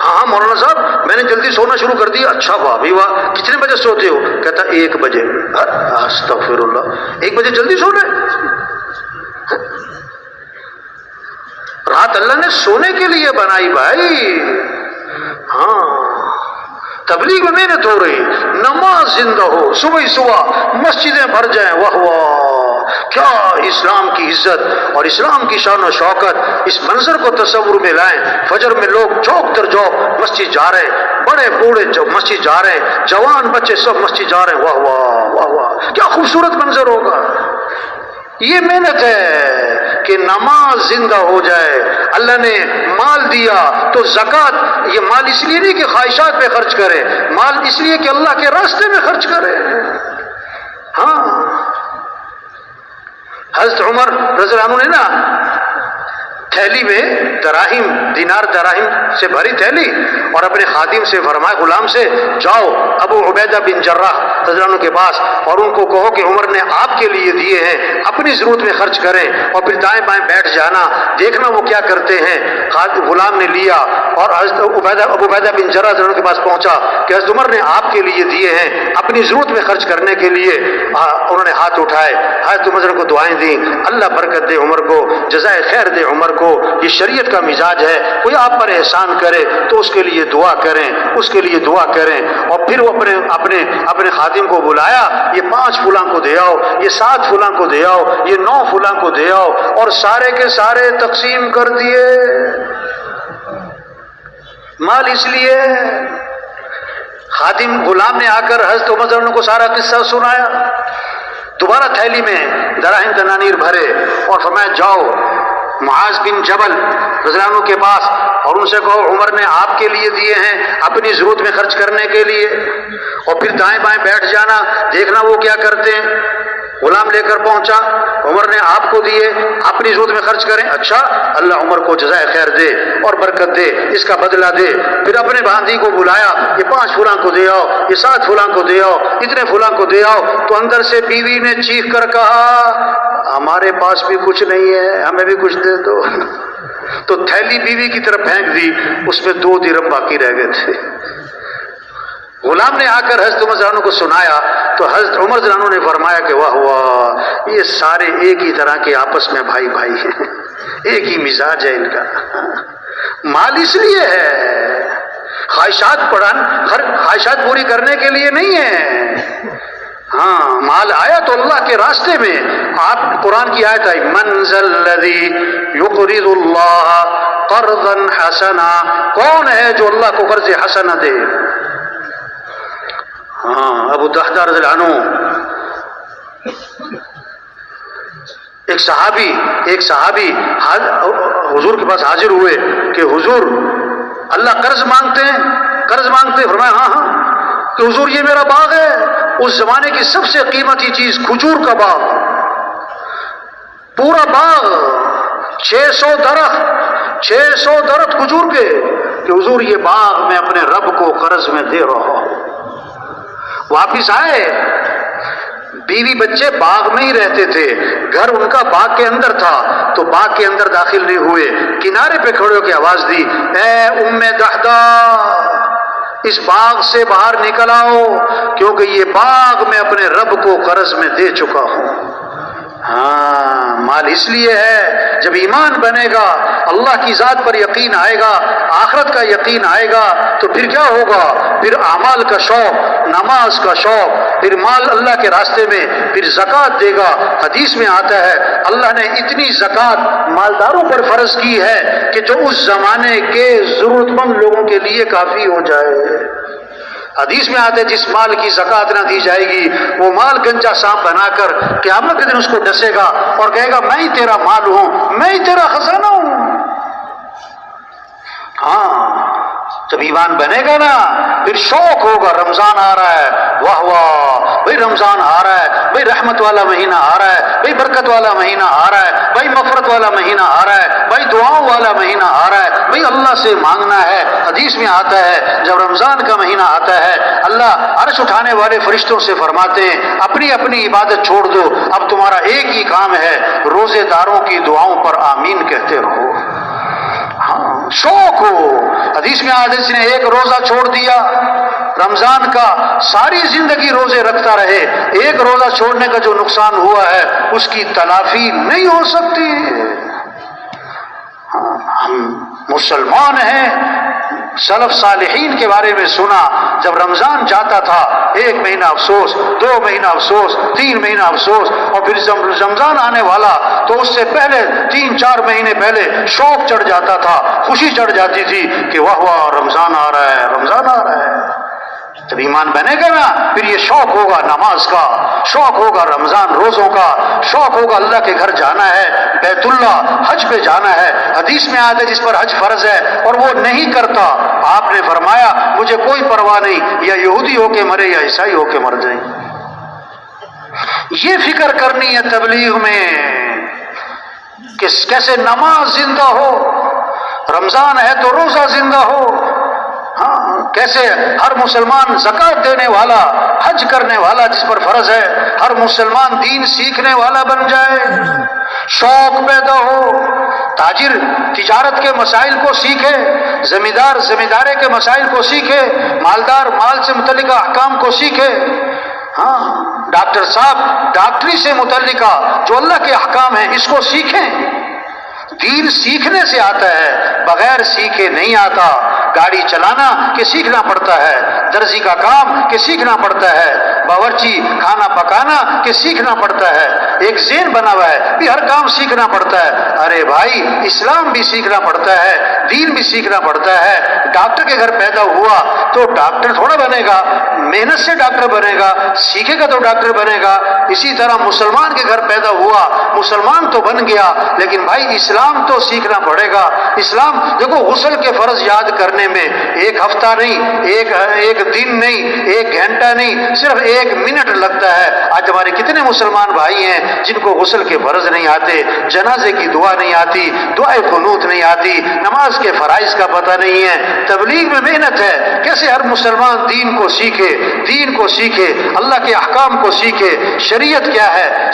ہاں مولانا صاحب میں نے جلدی سونا شروع کر دیا۔ اچھا واہ بھی واہ، کتنے بجے سوتے ہو؟ کہتا 1 بجے۔ استغفر اللہ، 1 بجے جلدی سو رہے؟ رات اللہ نے سونے کے لیے بنائی بھائی۔ ہاں، تبلیغ میں محنت ہو رہی، نماز زندہ ہو، صبح ہی صبح مسجدیں بھر جائیں۔ واہ واہ، کیا اسلام کی عزت اور اسلام کی شان و شوکت، اس منظر کو تصور میں لائیں۔ فجر میں لوگ چوک در چوک مسجد جا رہے ہیں، بڑے بوڑھے مسجد جا رہے ہیں، جوان بچے سب مسجد جا رہے ہیں۔ واہ واہ واہ واہ، کیا خوبصورت منظر ہوگا۔ یہ محنت ہے کہ نماز زندہ ہو جائے۔ اللہ نے مال دیا تو زکوٰۃ، یہ مال اس لیے نہیں کہ خواہشات پہ خرچ کرے، مال اس لیے کہ اللہ کے راستے میں خرچ کرے۔ ہاں، حضرت عمر رضی اللہ عنہ نے نا تھیلی میں دراہیم، دینار دراہیم سے بھری تھیلی، اور اپنے خادم سے فرمایا، غلام سے، جاؤ ابو عبیدہ بن جراح رضی اللہ عنہ کے پاس اور ان کو کہو کہ عمر نے آپ کے لیے دیے ہیں، اپنی ضرورت میں خرچ کریں، اور پھر دائیں بائیں بیٹھ جانا، دیکھنا وہ کیا کرتے ہیں۔ غلام نے لیا اور حضرت ابو عبیدہ بن جراح رضی اللہ عنہ کے پاس پہنچا کہ حضرت عمر نے آپ کے لیے دیے ہیں، اپنی ضرورت میں خرچ کرنے کے لیے۔ انہوں نے ہاتھ اٹھائے، حضرت عمر کو دعائیں دیں، اللہ برکت دے عمر کو، جزائے خیر دے عمر کو، یہ شریعت کا مزاج ہے، کوئی آپ پر احسان کرے تو اس کے لیے دعا کریں، اس کے لیے دعا کریں۔ اور پھر وہ اپنے خادم کو بلایا، یہ 5 فلاں کو دے آؤ، یہ 7 فلاں کو دے آؤ، یہ 9 فلاں کو دے آؤ، اور سارے کے سارے تقسیم کر دیے۔ مال اس لیے خادم غلام نے آ کر حضرت عمر رضی اللہ عنہ کو سارا قصہ سنایا، دوبارہ تھیلی میں دراہیم دنانیر بھرے اور فرمایا، جاؤ معاذ بن جبل رضی اللہ عنہ کے پاس اور ان سے کہو عمر نے آپ کے لیے دیے ہیں اپنی ضرورت میں خرچ کرنے کے لیے، اور پھر دائیں بائیں بیٹھ جانا، دیکھنا وہ کیا کرتے ہیں۔ غلام لے کر پہنچا، عمر نے آپ کو دیے، اپنی ضرورت میں خرچ کریں، اچھا اللہ عمر کو جزائے خیر دے اور برکت دے، اس کا بدلہ دے۔ پھر اپنے باندھی کو بلایا، یہ 5 فلاں کو دے آؤ، یہ 7 فلاں کو دے آؤ، اتنے فلاں کو دے آؤ۔ تو اندر سے بیوی نے چیخ کر کہا، ہمارے پاس بھی کچھ نہیں ہے، ہمیں بھی کچھ دے دو۔ تو تھیلی بیوی کی طرف پھینک دی، اس میں 2 درہم باقی رہ گئے تھے۔ غلام نے آ کر حضرت عمر رضی اللہ عنہ کو سنایا تو حضرت عمر رضی اللہ عنہ نے فرمایا کہ واہ واہ، یہ سارے ایک ہی طرح کے آپس میں بھائی بھائی ہیں، ایک ہی مزاج ہے ان کا۔ مال اس لیے ہے، خواہشات پوری کرنے کے لیے نہیں ہے۔ ہاں، مال آیا تو اللہ کے راستے میں۔ آپ قرآن کی آیت آئی، من ذا الذی یقرض اللہ قرضا حسنا، کون ہے جو اللہ کو قرض حسنہ دے؟ ہاں، ابو دحدہ رضی اللہ عنہ، ایک صحابی حضور کے پاس حاضر ہوئے کہ حضور اللہ قرض مانگتے ہیں؟ فرمایا ہاں، کہ حضور یہ میرا باغ ہے، اس زمانے کی سب سے قیمتی چیز کھجور کا باغ، پورا باغ 600 درخت کھجور کے، کہ حضور یہ باغ میں اپنے رب کو قرض میں دے رہا ہوں۔ واپس آئے، بیوی بچے باغ میں ہی رہتے تھے، گھر ان کا باغ کے اندر تھا، تو باغ کے اندر داخل نہیں ہوئے، کنارے پہ کھڑے ہو کے آواز دی، اے ام دحدہ، اس باغ سے باہر نکل آؤ، کیونکہ یہ باغ میں اپنے رب کو قرض میں دے چکا ہوں۔ ہاں، مال اس لیے ہے، جب ایمان بنے گا، اللہ کی ذات پر یقین آئے گا، آخرت کا یقین آئے گا، تو پھر کیا ہوگا؟ پھر اعمال کا شوق، نماز کا شوق، پھر مال اللہ کے راستے میں، پھر زکوٰۃ دے گا۔ حدیث میں آتا ہے اللہ نے اتنی زکوٰۃ مالداروں پر فرض کی ہے کہ جو اس زمانے کے ضرورت مند لوگوں کے لیے کافی ہو جائے۔ حدیث میں آتا ہے جس مال کی زکوٰۃ نہ دی جائے گی، وہ مال گنجا سانپ بنا کر قیامت کے دن اس کو ڈسے گا اور کہے گا میں ہی تیرا مال ہوں، میں ہی تیرا خزانہ ہوں۔ ہاں، جب ایمان بنے گا نا، پھر شوق ہوگا، رمضان آ رہا ہے، واہ واہ بھائی رمضان آ رہا ہے، بھائی رحمت والا مہینہ آ رہا ہے، بھائی برکت والا مہینہ آ رہا ہے، بھائی مغفرت والا مہینہ آ رہا ہے، بھائی دعاؤں والا مہینہ آ رہا ہے، بھائی اللہ سے مانگنا ہے۔ حدیث میں آتا ہے جب رمضان کا مہینہ آتا ہے، اللہ عرش اٹھانے والے فرشتوں سے فرماتے ہیں اپنی اپنی عبادت چھوڑ دو، اب تمہارا ایک ہی کام ہے، روزے داروں کی دعاؤں پر آمین کہتے رہو۔ ہاں، شوق ہو۔ حدیث میں آدمی نے ایک روزہ چھوڑ دیا رمضان کا، ساری زندگی روزے رکھتا رہے، ایک روزہ چھوڑنے کا جو نقصان ہوا ہے اس کی تلافی نہیں ہو سکتی۔ ہم مسلمان ہیں، سلف صالحین کے بارے میں سنا، جب رمضان جاتا تھا 1 مہینہ افسوس، 2 مہینہ افسوس، 3 مہینہ افسوس، اور پھر جب رمضان آنے والا تو اس سے پہلے 3-4 مہینے پہلے شوق چڑھ جاتا تھا، خوشی چڑھ جاتی تھی کہ واہ واہ رمضان آ رہا ہے، رمضان آ رہا ہے۔ جب ایمان بنے گا نا، پھر یہ شوق ہوگا نماز کا، شوق ہوگا رمضان روزوں کا، شوق ہوگا اللہ کے گھر جانا ہے، بیت اللہ، حج پہ جانا ہے۔ حدیث میں آتا ہے جس پر حج فرض ہے اور وہ نہیں کرتا، آپ نے فرمایا مجھے کوئی پرواہ نہیں، یا یہودی ہو کے مرے یا عیسائی ہو کے مر جائے۔ یہ فکر کرنی ہے تبلیغ میں، کہ کیسے نماز زندہ ہو، رمضان ہے تو روزہ زندہ ہو، ہاں کیسے ہر مسلمان زکوٰۃ دینے والا، حج کرنے والا جس پر فرض ہے، ہر مسلمان دین سیکھنے والا بن جائے، شوق پیدا ہو، تاجر تجارت کے مسائل کو سیکھے، زمیندار زمیندارے کے مسائل کو سیکھے، مالدار مال سے متعلقہ احکام کو سیکھے، ہاں ڈاکٹر صاحب ڈاکٹری سے متعلقہ جو اللہ کے احکام ہیں اس کو سیکھیں۔ دین سیکھنے سے آتا ہے، بغیر سیکھے نہیں آتا۔ گاڑی چلانا کہ سیکھنا پڑتا ہے، درزی کا کام کہ سیکھنا پڑتا ہے، باورچی کھانا پکانا کہ سیکھنا پڑتا ہے۔ ایک ذہن بنا ہوا ہے بھی ہر کام سیکھنا پڑتا ہے۔ ارے بھائی اسلام بھی سیکھنا پڑتا ہے، دین بھی سیکھنا پڑتا ہے۔ ڈاکٹر کے گھر پیدا ہوا تو ڈاکٹر تھوڑا بنے گا، محنت سے ڈاکٹر بنے گا، سیکھے گا تو ڈاکٹر بنے گا۔ اسی طرح مسلمان کے گھر پیدا ہوا، مسلمان تو بن گیا، لیکن بھائی اسلام تو سیکھنا پڑے گا۔ اسلام دیکھو غسل کے فرض یاد کرنے میں ایک ہفتہ نہیں، ایک دن نہیں، ایک گھنٹہ نہیں، صرف 1 منٹ لگتا ہے۔ آج ہمارے کتنے مسلمان بھائی ہیں جن کو غسل کے فرض نہیں آتے، جنازے کی دعا نہیں آتی، دعائے قنوت نہیں آتی، نماز کے فرائض کا پتہ نہیں ہے۔ تبلیغ میں محنت ہے، کیسے ہر مسلمان دین کو سیکھے، دین کو سیکھے، اللہ کے احکام کو سیکھے، شریعت کیا ہے،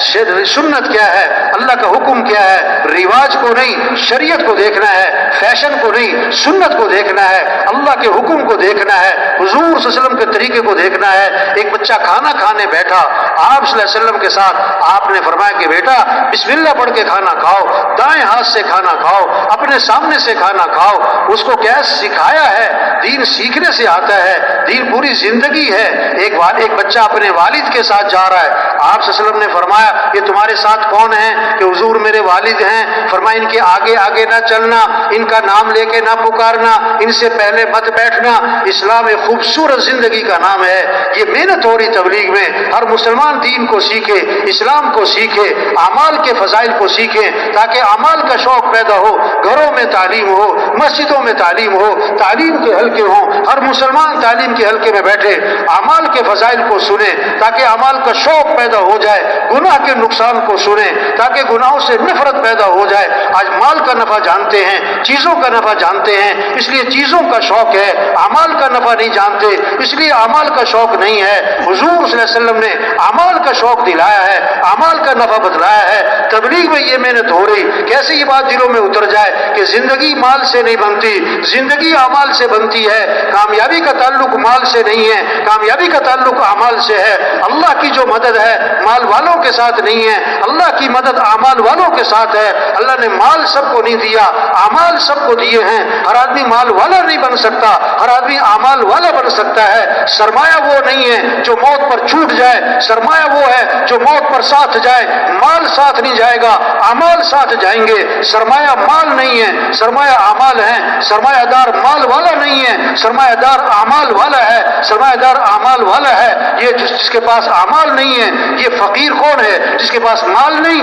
سنت کیا ہے، اللہ کا حکم کیا ہے، رواج کو نہیں شریعت کو دیکھنا ہے، فیشن کو نہیں سنت کو دیکھنا ہے، اللہ کے حکم کو دیکھنا ہے، حضور صلی اللہ علیہ وسلم کے طریقے کو دیکھنا ہے۔ ایک بچہ کھانا کھانے بیٹھا، آپ صلی اللہ علیہ وسلم کے ساتھ آپ نے فرمایا کہ بیٹا بسم اللہ پڑھ کے کھانا کھاؤ، دائیں ہاتھ سے کھانا کھاؤ، اپنے سامنے سے کھانا کھاؤ۔ اس کو کیا سکھایا ہے؟ دین سیکھنے سے آتا ہے، دین پوری زندگی ہے۔ ایک بچہ اپنے والد کے ساتھ جا رہا ہے، آپ صلی اللہ علیہ وسلم نے فرمایا یہ تمہارے ساتھ کون ہے؟ کہ حضور میرے والد ہیں۔ فرمایا ان کے آگے آگے نہ چلنا، ان کا نام لے کے نہ پکارنا، ان سے پہلے مت بیٹھنا۔ اسلام ایک خوبصورت زندگی کا نام ہے۔ یہ محنت ہو رہی تبلیغ میں، ہر مسلمان دین کو سیکھے، اسلام کو سیکھے، اعمال کے فضائل کو سیکھے، تاکہ اعمال کا شوق پیدا ہو، گھروں میں تعلیم ہو، مسجدوں میں تعلیم ہو، تعلیم کے حلقے ہوں، ہر مسلمان تعلیم کے حلقے میں بیٹھے، اعمال کے فضائل کو سنے تاکہ اعمال کا شوق پیدا ہو جائے، گناہ کے نقصان کو سنے تاکہ گناہوں سے نفرت پیدا ہو جائے۔ آج مال کا نفع جانتے ہیں، چیزوں کا نفع جانتے ہیں، اس لیے چیزوں کا شوق ہے، اعمال کا نفع نہیں جانتے اس لیے اعمال کا شوق نہیں ہے۔ حضور صلی اللہ علیہ وسلم نے اعمال کا شوق دلایا ہے، اعمال کا نفع بتلایا ہے۔ تبلیغ میں یہ محنت ہو رہی، کیسے یہ بات دلوں میں اتر جائے کہ زندگی مال سے نہیں بنتی، زندگی اعمال سے بنتی ہے۔ کامیابی کا تعلق مال سے نہیں ہے، کامیابی کا تعلق اعمال سے ہے۔ اللہ کی جو مدد ہے مال والوں کے ساتھ نہیں ہے، اللہ کی مدد اعمال والوں کے ساتھ ہے۔ اللہ نے مال سب کو نہیں دیا، اعمال سب کو دیے ہیں۔ ہر آدمی مال والا نہیں بن سکتا، ہر آدمی اعمال والا بن سکتا ہے۔ سرمایہ وہ نہیں ہے جو موت پر چھوٹ جائے، سرمایہ وہ ہے جو موت پر ساتھ جائے۔ مال ساتھ نہیں جائے گا، اعمال ساتھ جائیں گے۔ سرمایہ مال نہیں ہے، سرمایہ اعمال ہے۔ سرمایہ دار مال والا نہیں ہے، سرمایہ دار اعمال والا ہے۔ سرمایہ دار اعمال والا ہے یہ جس کے پاس اعمال نہیں ہے۔ یہ فقیر کون ہے؟ جس کے پاس مال نہیں؟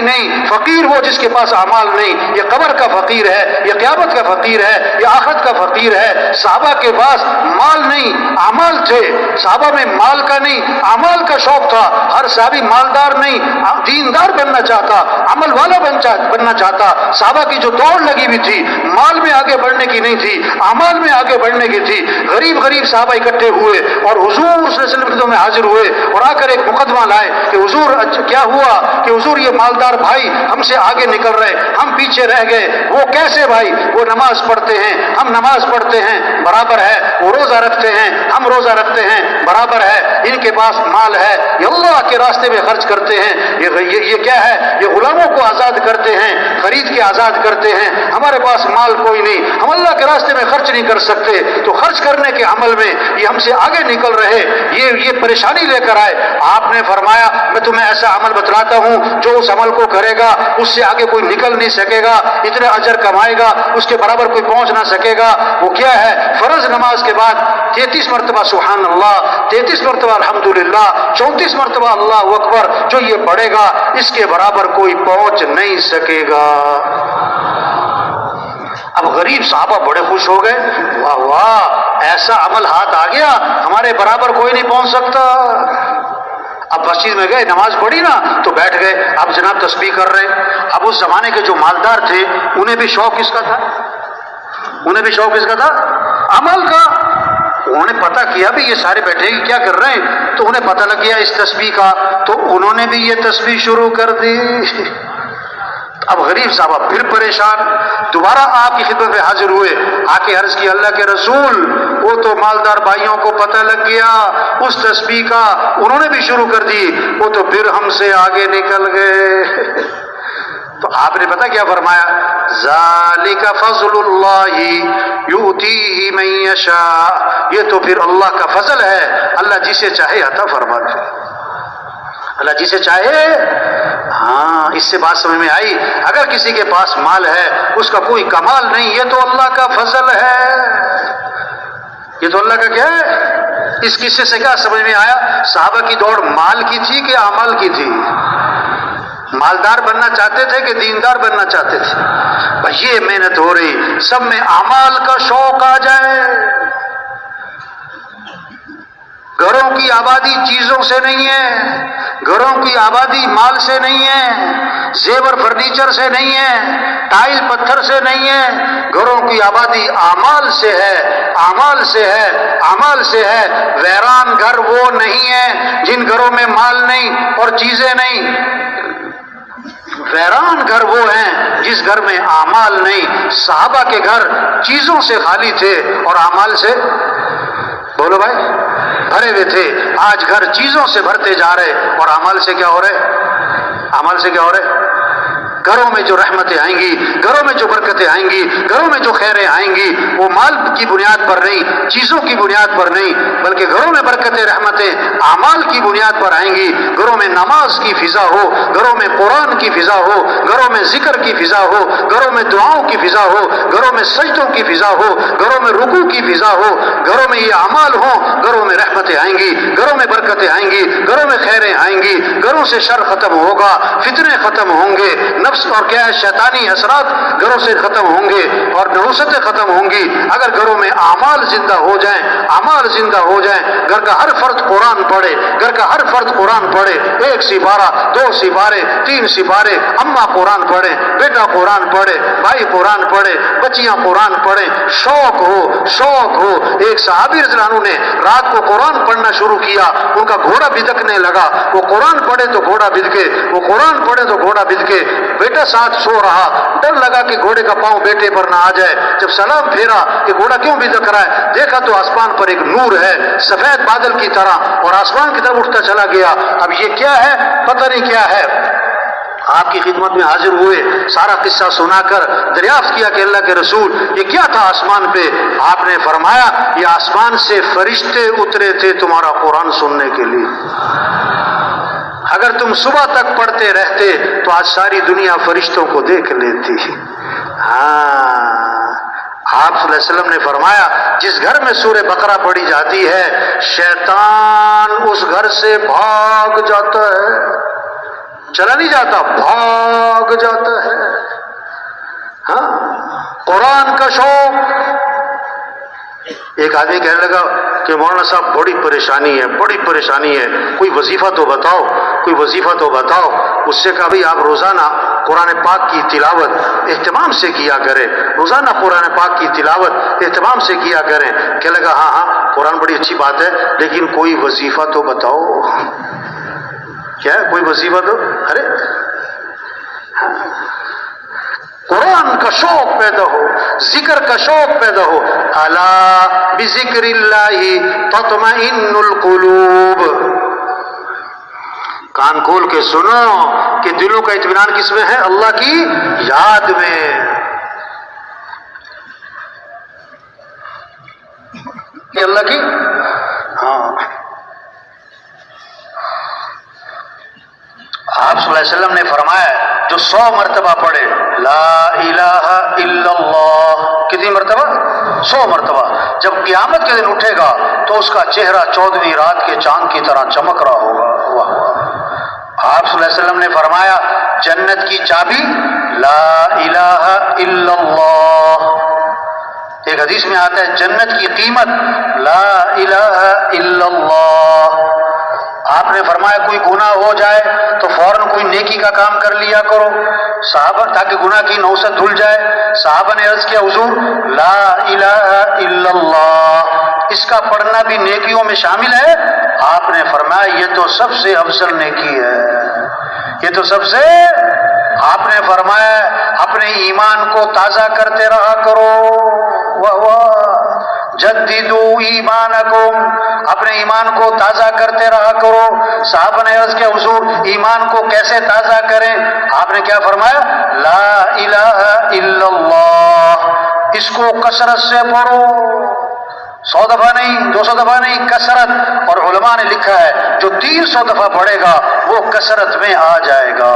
نہیں، فقیر وہ جس کے پاس اعمال نہیں۔ یہ قبر کا فقیر ہے، یہ قیامت کا فقیر ہے، یہ آخرت کا فقیر ہے۔ صحابہ کے پاس مال نہیں، اعمال تھے۔ صحابہ میں مال کا نہیں، اعمال کا شوق تھا۔ ہر صحابی مالدار نہیں، دیندار بننا چاہتا، عمل والا بننا چاہتا۔ صحابہ کی جو دوڑ لگی ہوئی تھی مال میں آگے بڑھنے کی نہیں تھی، اعمال میں آگے بڑھنے کی تھی۔ غریب صحابہ اکٹھے ہوئے اور حضور صلی اللہ علیہ وسلم میں حاضر ہوئے اور آ کر ایک مقدمہ لائے کہ حضور کیا ہوا کہ حضور یہ مالدار بھائی ہم سے آگے نکل رہے، ہم پیچھے رہ گئے۔ وہ کیسے بھائی؟ وہ نماز پڑھتے ہیں، ہم نماز پڑھتے ہیں، برابر ہے۔ وہ روزہ رکھتے ہیں، ہم روزہ رکھتے ہیں، برابر ہے۔ ان کے پاس مال ہے، یہ اللہ کے راستے میں خرچ کرتے ہیں۔ یہ کیا ہے؟ یہ غلاموں کو آزاد کرتے ہیں، خرید کے آزاد کرتے ہیں۔ ہمارے پاس مال کوئی نہیں، ہم اللہ کے راستے میں خرچ نہیں کر سکتے، تو خرچ کرنے کے عمل میں یہ ہم سے آگے نکل رہے، یہ پریشانی لے کر آئے۔ آپ نے فرمایا میں تمہیں ایسا عمل بتلاتا ہوں جو اس عمل کو کرے گا اس سے آگے کوئی نکل نہیں سکے گا، اتنے اجر کمائے گا اس کے برابر کوئی پہنچ نہ سکے گا۔ وہ کیا ہے؟ فرض نماز کے بعد 33 مرتبہ سبحان اللہ، 33 مرتبہ الحمدللہ، 34 مرتبہ اللہ اکبر، جو یہ پڑھے گا اس کے برابر کوئی پہنچ نہیں سکے گا۔ اب غریب صحابہ بڑے خوش ہو گئے، واہ واہ ایسا عمل ہاتھ آ گیا، ہمارے برابر کوئی نہیں پہنچ سکتا۔ اب مسجد میں گئے، نماز پڑھی نا تو بیٹھ گئے، اب جناب تسبیح کر رہے ہیں۔ اب اس زمانے کے جو مالدار تھے انہیں بھی شوق کس کا تھا؟ انہیں بھی شوق کس کا تھا؟ عمل کا۔ انہوں نے پتہ کیا بھی یہ سارے بیٹھے ہیں کیا کر رہے ہیں، تو انہیں پتہ لگ گیا اس تسبیح کا، تو انہوں نے بھی یہ تسبیح شروع کر دی۔ اب غریب صاحب پھر پریشان، دوبارہ آپ کی خدمت میں حاضر ہوئے، آ کے عرض کی اللہ کے رسول وہ تو مالدار بھائیوں کو پتہ لگ گیا اس تسبیح کا، انہوں نے بھی شروع کر دی، وہ تو پھر ہم سے آگے نکل گئے۔ تو آپ نے پتہ کیا فرمایا؟ ذالک فضل اللہ یؤتیہ من یشاء، یہ تو پھر اللہ کا فضل ہے، اللہ جسے چاہے عطا فرماتا ہے، اللہ جسے چاہے۔ ہاں اس سے بات سمجھ میں آئی؟ اگر کسی کے پاس مال ہے اس کا کوئی کمال نہیں، یہ تو اللہ کا فضل ہے، یہ تو اللہ کا کیا ہے۔ اس قصے سے کیا سمجھ میں آیا؟ صحابہ کی دوڑ مال کی تھی کہ عمل کی تھی؟ مالدار بننا چاہتے تھے کہ دیندار بننا چاہتے تھے؟ بھائی یہ محنت ہو رہی، سب میں اعمال کا شوق آ جائے۔ گھروں کی آبادی چیزوں سے نہیں ہے، گھروں کی آبادی مال سے نہیں ہے، زیور فرنیچر سے نہیں ہے، ٹائل پتھر سے نہیں ہے، گھروں کی آبادی اعمال سے ہے، اعمال سے ہے، اعمال سے ہے۔ ویران گھر وہ نہیں ہے جن گھروں میں مال نہیں اور چیزیں نہیں، ویران گھر وہ ہیں جس گھر میں اعمال نہیں۔ صحابہ کے گھر چیزوں سے خالی تھے اور اعمال سے، بولو بھائی، بھرے ہوئے تھے۔ آج گھر چیزوں سے بھرتے جا رہے اور اعمال سے کیا ہو رہے؟ اعمال سے کیا ہو رہے؟ گھروں میں جو رحمتیں آئیں گی، گھروں میں جو برکتیں آئیں گی، گھروں میں جو خیریں آئیں گی، وہ مال کی بنیاد پر نہیں، چیزوں کی بنیاد پر نہیں، بلکہ گھروں میں برکتیں رحمتیں اعمال کی بنیاد پر آئیں گی۔ گھروں میں نماز کی فضا ہو، گھروں میں قرآن کی فضا ہو، گھروں میں ذکر کی فضا ہو، گھروں میں دعاؤں کی فضا ہو، گھروں میں سجدوں کی فضا ہو، گھروں میں رکوع کی فضا ہو، گھروں میں یہ اعمال ہوں، گھروں میں رحمتیں آئیں گی، گھروں میں برکتیں آئیں گی، گھروں میں خیریں آئیں گی، گھروں سے شر ختم ہوگا، فتنے ختم ہوں گے، نفس اور کیا ہے شیطانی اثرات گھروں سے ختم ہوں گے اور نحوستیں ختم ہوں گی۔ اگر گھروں میں اعمال زندہ ہو جائیں، اعمال زندہ ہو جائیں، گھر کا ہر فرد قرآن پڑھے، گھر کا ہر فرد قرآن پڑھے، 1 سپارہ 2 سپارے 3 سپارے، اماں قرآن پڑھے، بیٹا قرآن پڑھے، بھائی قرآن پڑھے، بچیاں قرآن پڑھیں، شوق ہو، شوق ہو۔ ایک صحابی رضی اللہ عنہ نے رات کو قرآن پڑھنا شروع کیا، ان کا گھوڑا بھدکنے لگا، وہ قرآن پڑھے تو گھوڑا بھدکے، وہ قرآن پڑھے تو گھوڑا بھدکے۔ بیٹا ساتھ سو رہا، ڈر لگا کہ گھوڑے کا پاؤں بیٹے پر نہ آ جائے، جب سلام پھیرا کہ گھوڑا کیوں بھدک رہا ہے، دیکھا تو آسمان پر ایک نور ہے سفید بادل کی طرح اور آسمان کی طرف اٹھتا چلا گیا۔ اب یہ کیا ہے؟ پتہ نہیں کیا ہے۔ آپ کی خدمت میں حاضر ہوئے، سارا قصہ سنا کر دریافت کیا کہ اللہ کے رسول یہ کیا تھا آسمان پہ؟ آپ نے فرمایا یہ آسمان سے فرشتے اترے تھے تمہارا قرآن سننے کے لیے۔ اگر تم صبح تک پڑھتے رہتے تو آج ساری دنیا فرشتوں کو دیکھ لیتی۔ ہاں آپ صلی اللہ علیہ وسلم نے فرمایا جس گھر میں سورہ بقرہ پڑھی جاتی ہے شیطان اس گھر سے بھاگ جاتا ہے، چلا نہیں جاتا، بھاگ جاتا ہے۔ ہاں قرآن کا شوق۔ ایک آدمی کہنے لگا کہ مولانا صاحب بڑی پریشانی ہے، بڑی پریشانی ہے، کوئی وظیفہ تو بتاؤ، کوئی وظیفہ تو بتاؤ۔ اس سے کہا بھئی آپ روزانہ قرآن پاک کی تلاوت اہتمام سے کیا کریں، روزانہ قرآن پاک کی تلاوت اہتمام سے کیا کریں۔ کہنے لگا ہاں ہاں قرآن بڑی اچھی بات ہے لیکن کوئی وظیفہ تو بتاؤ۔ کیا ہے کوئی وظیفہ تو؟ ارے قرآن کا شوق پیدا ہو، ذکر کا شوق پیدا ہو۔ الا بذکر اللہ تطمئن القلوب، کان کھول کے سنو کہ دلوں کا اطمینان کس میں ہے؟ اللہ کی یاد میں۔ اللہ کی ہاں آپ صلی اللہ علیہ وسلم نے فرمایا جو 100 مرتبہ پڑھے لا الہ الا اللہ، کتنی مرتبہ؟ 100 مرتبہ، جب قیامت کے دن اٹھے گا تو اس کا چہرہ 14ویں رات کے چاند کی طرح چمک رہا ہوگا۔ آپ صلی اللہ علیہ وسلم نے فرمایا جنت کی چابی لا الہ الا اللہ۔ ایک حدیث میں آتا ہے جنت کی قیمت لا الہ الا اللہ۔ آپ نے فرمایا کوئی گناہ ہو جائے تو فوراً کوئی نیکی کا کام کر لیا کرو صحابہ، تاکہ گناہ کی نوست دھل جائے۔ صحابہ نے عرض کیا حضور لا الہ الا اللہ، اس کا پڑھنا بھی نیکیوں میں شامل ہے؟ آپ نے فرمایا یہ تو سب سے افضل نیکی ہے، یہ تو سب سے، آپ نے فرمایا اپنے ایمان کو تازہ کرتے رہا کرو، جددو ایمانکم، اپنے ایمان کو تازہ کرتے رہا کرو۔ صحابہ نے عرض کیا حضور ایمان کو کیسے تازہ کریں؟ آپ نے کیا فرمایا لا الہ الا اللہ، اس کو کثرت سے پڑھو، 100 دفعہ نہیں، 200 دفعہ نہیں، کثرت۔ اور علماء نے لکھا ہے جو 300 دفعہ پڑھے گا وہ کثرت میں آ جائے گا۔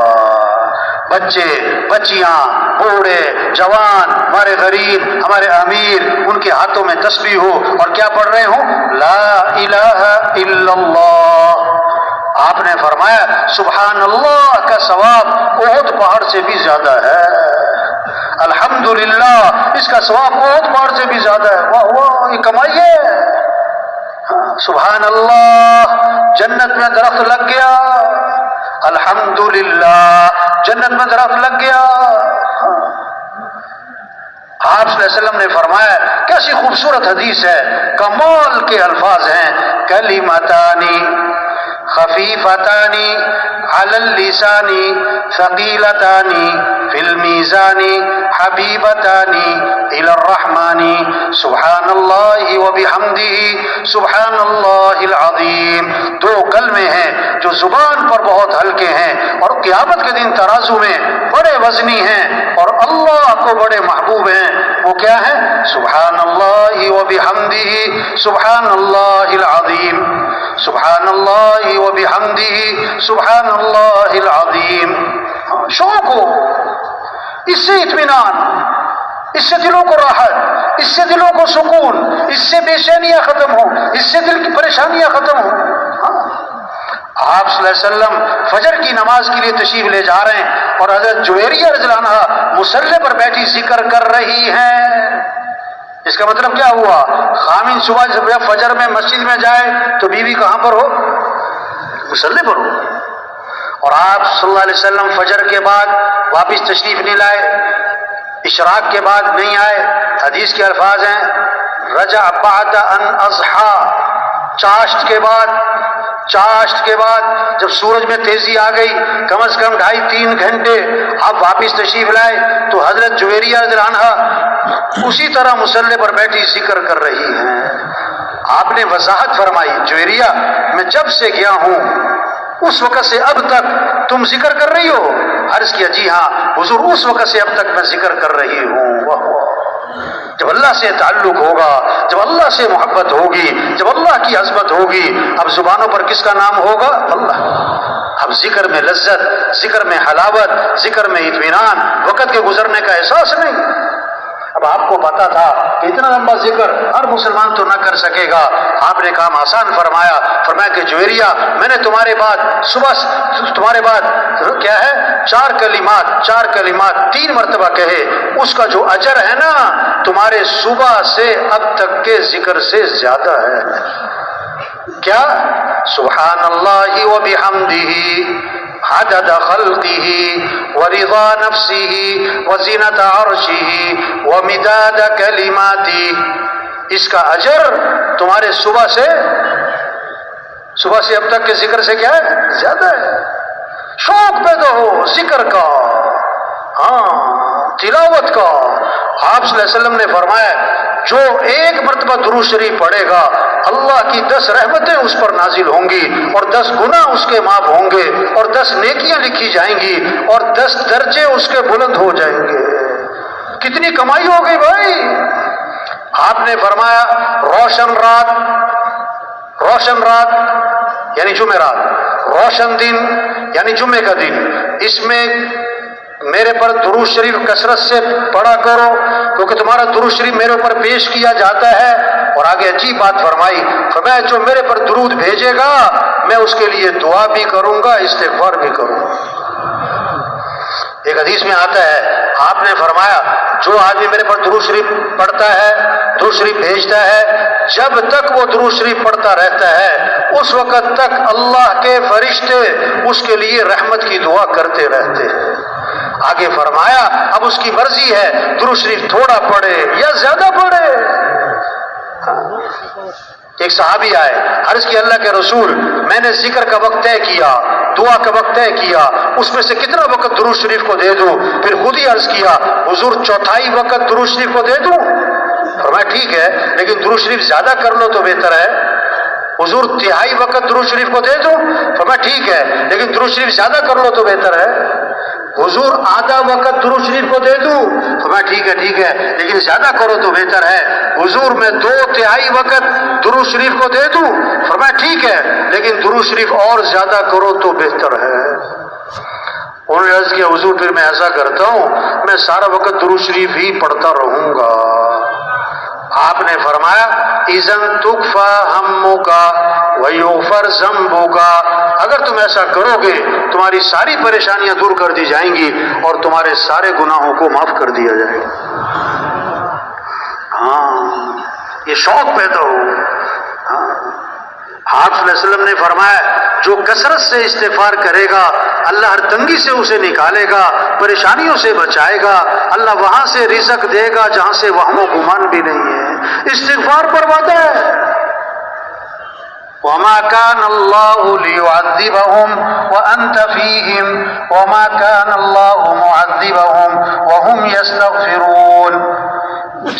بچے بچیاں بوڑھے جوان، ہمارے غریب ہمارے امیر، ان کے ہاتھوں میں تسبیح ہو اور کیا پڑھ رہے ہوں لا الہ الا اللہ۔ آپ نے فرمایا سبحان اللہ کا ثواب احد پہاڑ سے بھی زیادہ ہے، الحمدللہ اس کا ثواب احد پہاڑ سے بھی زیادہ ہے۔ واہ واہ، یہ کمائی ہے۔ سبحان اللہ، جنت میں درخت لگ گیا، الحمدللہ جنت میں درخت لگ گیا۔ آپ صلی اللہ علیہ وسلم نے فرمایا، کیسی خوبصورت حدیث ہے، کمال کے الفاظ ہیں، کلمتانی خفیفتانی علی اللسانی ثقیلتانی فی المیزانی حبیبتانی الی الرحمن سبحان اللہ وبحمدہ سبحان اللہ العظیم۔ 2 کلمے ہیں جو زبان پر بہت ہلکے ہیں اور قیامت کے دن ترازو میں بڑے وزنی ہیں اور اللہ کو بڑے محبوب ہیں۔ وہ کیا ہے؟ سبحان اللہ وبحمدہ سبحان اللہ العظیم، سبحان اللہ وبحمدہ سبحان اللہ العظیم۔ شوق ہو، اس سے اطمینان، اس سے دلوں کو راحت، اس سے دلوں کو سکون، اس سے بے چینیاں ختم ہوں، اس سے دل کی پریشانیاں ختم ہوں۔ آپ صلی اللہ علیہ وسلم فجر کی نماز کے لیے تشریف لے جا رہے ہیں اور حضرت جویریہ رضی اللہ عنہا مصلی پر بیٹھی ذکر کر رہی ہیں۔ اس کا مطلب کیا ہوا؟ خامن صبح جب فجر میں مسجد میں جائے تو بیوی کہاں پر ہو؟ مصلی پر ہو۔ اور آپ صلی اللہ علیہ وسلم فجر کے بعد واپس تشریف نہیں لائے، اشراق کے بعد نہیں آئے۔ حدیث کے الفاظ ہیں رجع بعد ان اضحى، چاشت کے بعد جب سورج میں تیزی آ گئی، کم از کم 2.5-3 گھنٹے آپ واپس تشریف لائے تو حضرت جویریہ رضی اللہ عنہا اسی طرح مصلی پر بیٹھی ذکر کر رہی ہیں۔ آپ نے وضاحت فرمائی جویریہ میں جب سے گیا ہوں اس وقت سے اب تک تم ذکر کر رہی ہو؟ عرض کیا جی ہاں حضور، اس وقت سے اب تک میں ذکر کر رہی ہوں۔ واہ واہ، جب اللہ سے تعلق ہوگا، جب اللہ سے محبت ہوگی، جب اللہ کی عظمت ہوگی، اب زبانوں پر کس کا نام ہوگا؟ اللہ۔ اب ذکر میں لذت، ذکر میں حلاوت، ذکر میں اطمینان، وقت کے گزرنے کا احساس نہیں۔ اب آپ کو پتا تھا کہ اتنا لمبا ذکر ہر مسلمان تو نہ کر سکے گا، آپ نے کام آسان فرمایا کہ جویریہ میں نے تمہارے بعد کیا ہے 4 کلمات 3 مرتبہ کہے، اس کا جو اجر ہے نا تمہارے صبح سے اب تک کے ذکر سے زیادہ ہے۔ کیا؟ سبحان اللہ وبحمدہ عدد خلقہ ورضا نفسہ وزینت عرشہ ومداد کلماتہ، اس کا اجر تمہارے صبح سے اب تک کے ذکر سے کیا ہے؟ زیادہ ہے۔ شوق پیدا ہو ذکر کا، تلاوت کا۔ آپ صلی اللہ علیہ وسلم نے فرمایا جو 1 مرتبہ درود شریف پڑھے گا اللہ کی 10 رحمتیں اس پر نازل ہوں گی اور 10 گناہ اس کے معاف ہوں گے اور 10 نیکیاں لکھی جائیں گی اور 10 درجے اس کے بلند ہو جائیں گے۔ کتنی کمائی ہو گئی بھائی۔ آپ نے فرمایا روشن رات یعنی جمعرات، روشن دن یعنی جمعے کا دن، اس میں میرے پر درود شریف کثرت سے پڑھا کرو کیونکہ تمہارا درود شریف میرے اوپر پیش کیا جاتا ہے۔ اور آگے عجیب بات فرمائی جو میرے پر درود بھیجے گا میں اس کے لیے دعا بھی کروں گا، استغفار بھی کروں گا۔ ایک حدیث میں آتا ہے آپ نے فرمایا جو آدمی میرے پر درود شریف پڑھتا ہے، درود شریف بھیجتا ہے، جب تک وہ درود شریف پڑھتا رہتا ہے اس وقت تک اللہ کے فرشتے اس کے لیے رحمت کی دعا کرتے رہتے ہیں۔ آگے فرمایا اب اس کی مرضی ہے درود شریف تھوڑا پڑھے یا زیادہ پڑھے۔ ایک صحابی آئے، عرض کی اللہ کے رسول میں نے ذکر کا وقت طے کیا، دعا کا وقت طے کیا، اس میں سے کتنا وقت درود شریف کو دے دوں؟ پھر خود ہی عرض کیا حضور چوتھائی وقت درود شریف کو دے دوں؟ فرمایا ٹھیک ہے لیکن درود شریف زیادہ کر لو تو بہتر ہے۔ حضور تہائی وقت درود شریف کو دے دوں؟ فرمایا ٹھیک ہے لیکن درود شریف زیادہ کر لو تو بہتر ہے۔ حضور آدھا وقت درود شریف کو دے دوں؟ فرمایا ٹھیک ہے لیکن زیادہ کرو تو بہتر ہے۔ حضور میں 2/3 وقت درود شریف کو دے دوں؟ فرمایا ٹھیک ہے لیکن درود شریف اور زیادہ کرو تو بہتر ہے۔ انہوں نے عرض کیا حضور پھر میں ایسا کرتا ہوں میں سارا وقت درود شریف ہی پڑھتا رہوں گا۔ آپ نے فرمایا اذن تکفی ہمک ویغفر ذنبک، اگر تم ایسا کرو گے تمہاری ساری پریشانیاں دور کر دی جائیں گی اور تمہارے سارے گناہوں کو معاف کر دیا جائے گا۔ ہاں یہ شوق پیدا ہو۔ آپ صلی اللہ علیہ وسلم نے فرمایا جو کثرت سے استغفار کرے گا اللہ ہر تنگی سے اسے نکالے گا، پریشانیوں سے بچائے گا، اللہ وہاں سے رزق دے گا جہاں سے وہم و گمان بھی نہیں ہے۔ استغفار پر وعدہ ہے وَمَا كَانَ اللَّهُ لِيُعَذِّبَهُمْ وَأَنْتَ فِيهِمْ وَمَا كَانَ اللَّهُ مُعَذِّبَهُمْ وَهُمْ يَسْتَغْفِرُونَ،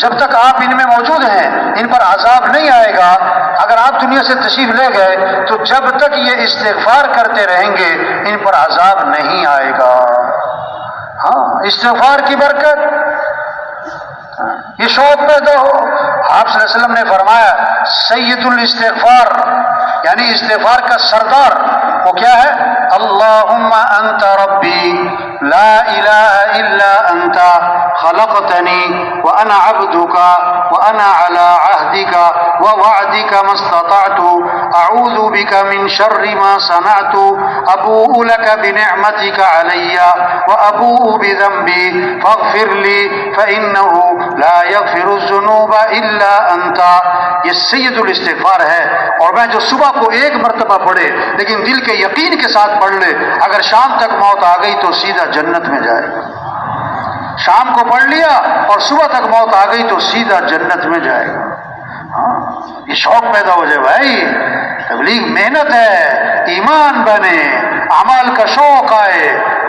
جب تک آپ ان میں موجود ہیں ان پر عذاب نہیں آئے گا۔ اگر آپ دنیا سے تشریف لے گئے تو جب تک یہ استغفار کرتے رہیں گے ان پر عذاب نہیں آئے گا۔ ہاں استغفار کی برکت، یہ شوق پیدا ہو۔ آپ صلی اللہ علیہ وسلم نے فرمایا سید الاستغفار یعنی استغفار کا سردار وہ کیا ہے؟ اللہم انت ربی لا الہ الا انت خلقتنی وانا عبدک وانا علی عہدک ووعدک ما استطعت اعوذ بک من شر ما صنعت ابوء لک بنعمتک علی وابوء بذنبی فاغفر لی فانہ لا یغفر الذنوب الا انت۔ یہ سید الاستغفار ہے، اور میں جو صبح کو ایک مرتبہ پڑھے لیکن دل کے یقین کے ساتھ پڑھ لے اگر شام تک موت آ گئی تو سیدھا جنت میں جائے گا۔ شام کو پڑھ لیا اور صبح تک موت آ گئی تو سیدھا جنت میں جائے گا۔ ہاں یہ شوق پیدا ہو جائے بھائی، تبلیغ محنت ہے، ایمان بنے، اعمال کا شوق آئے،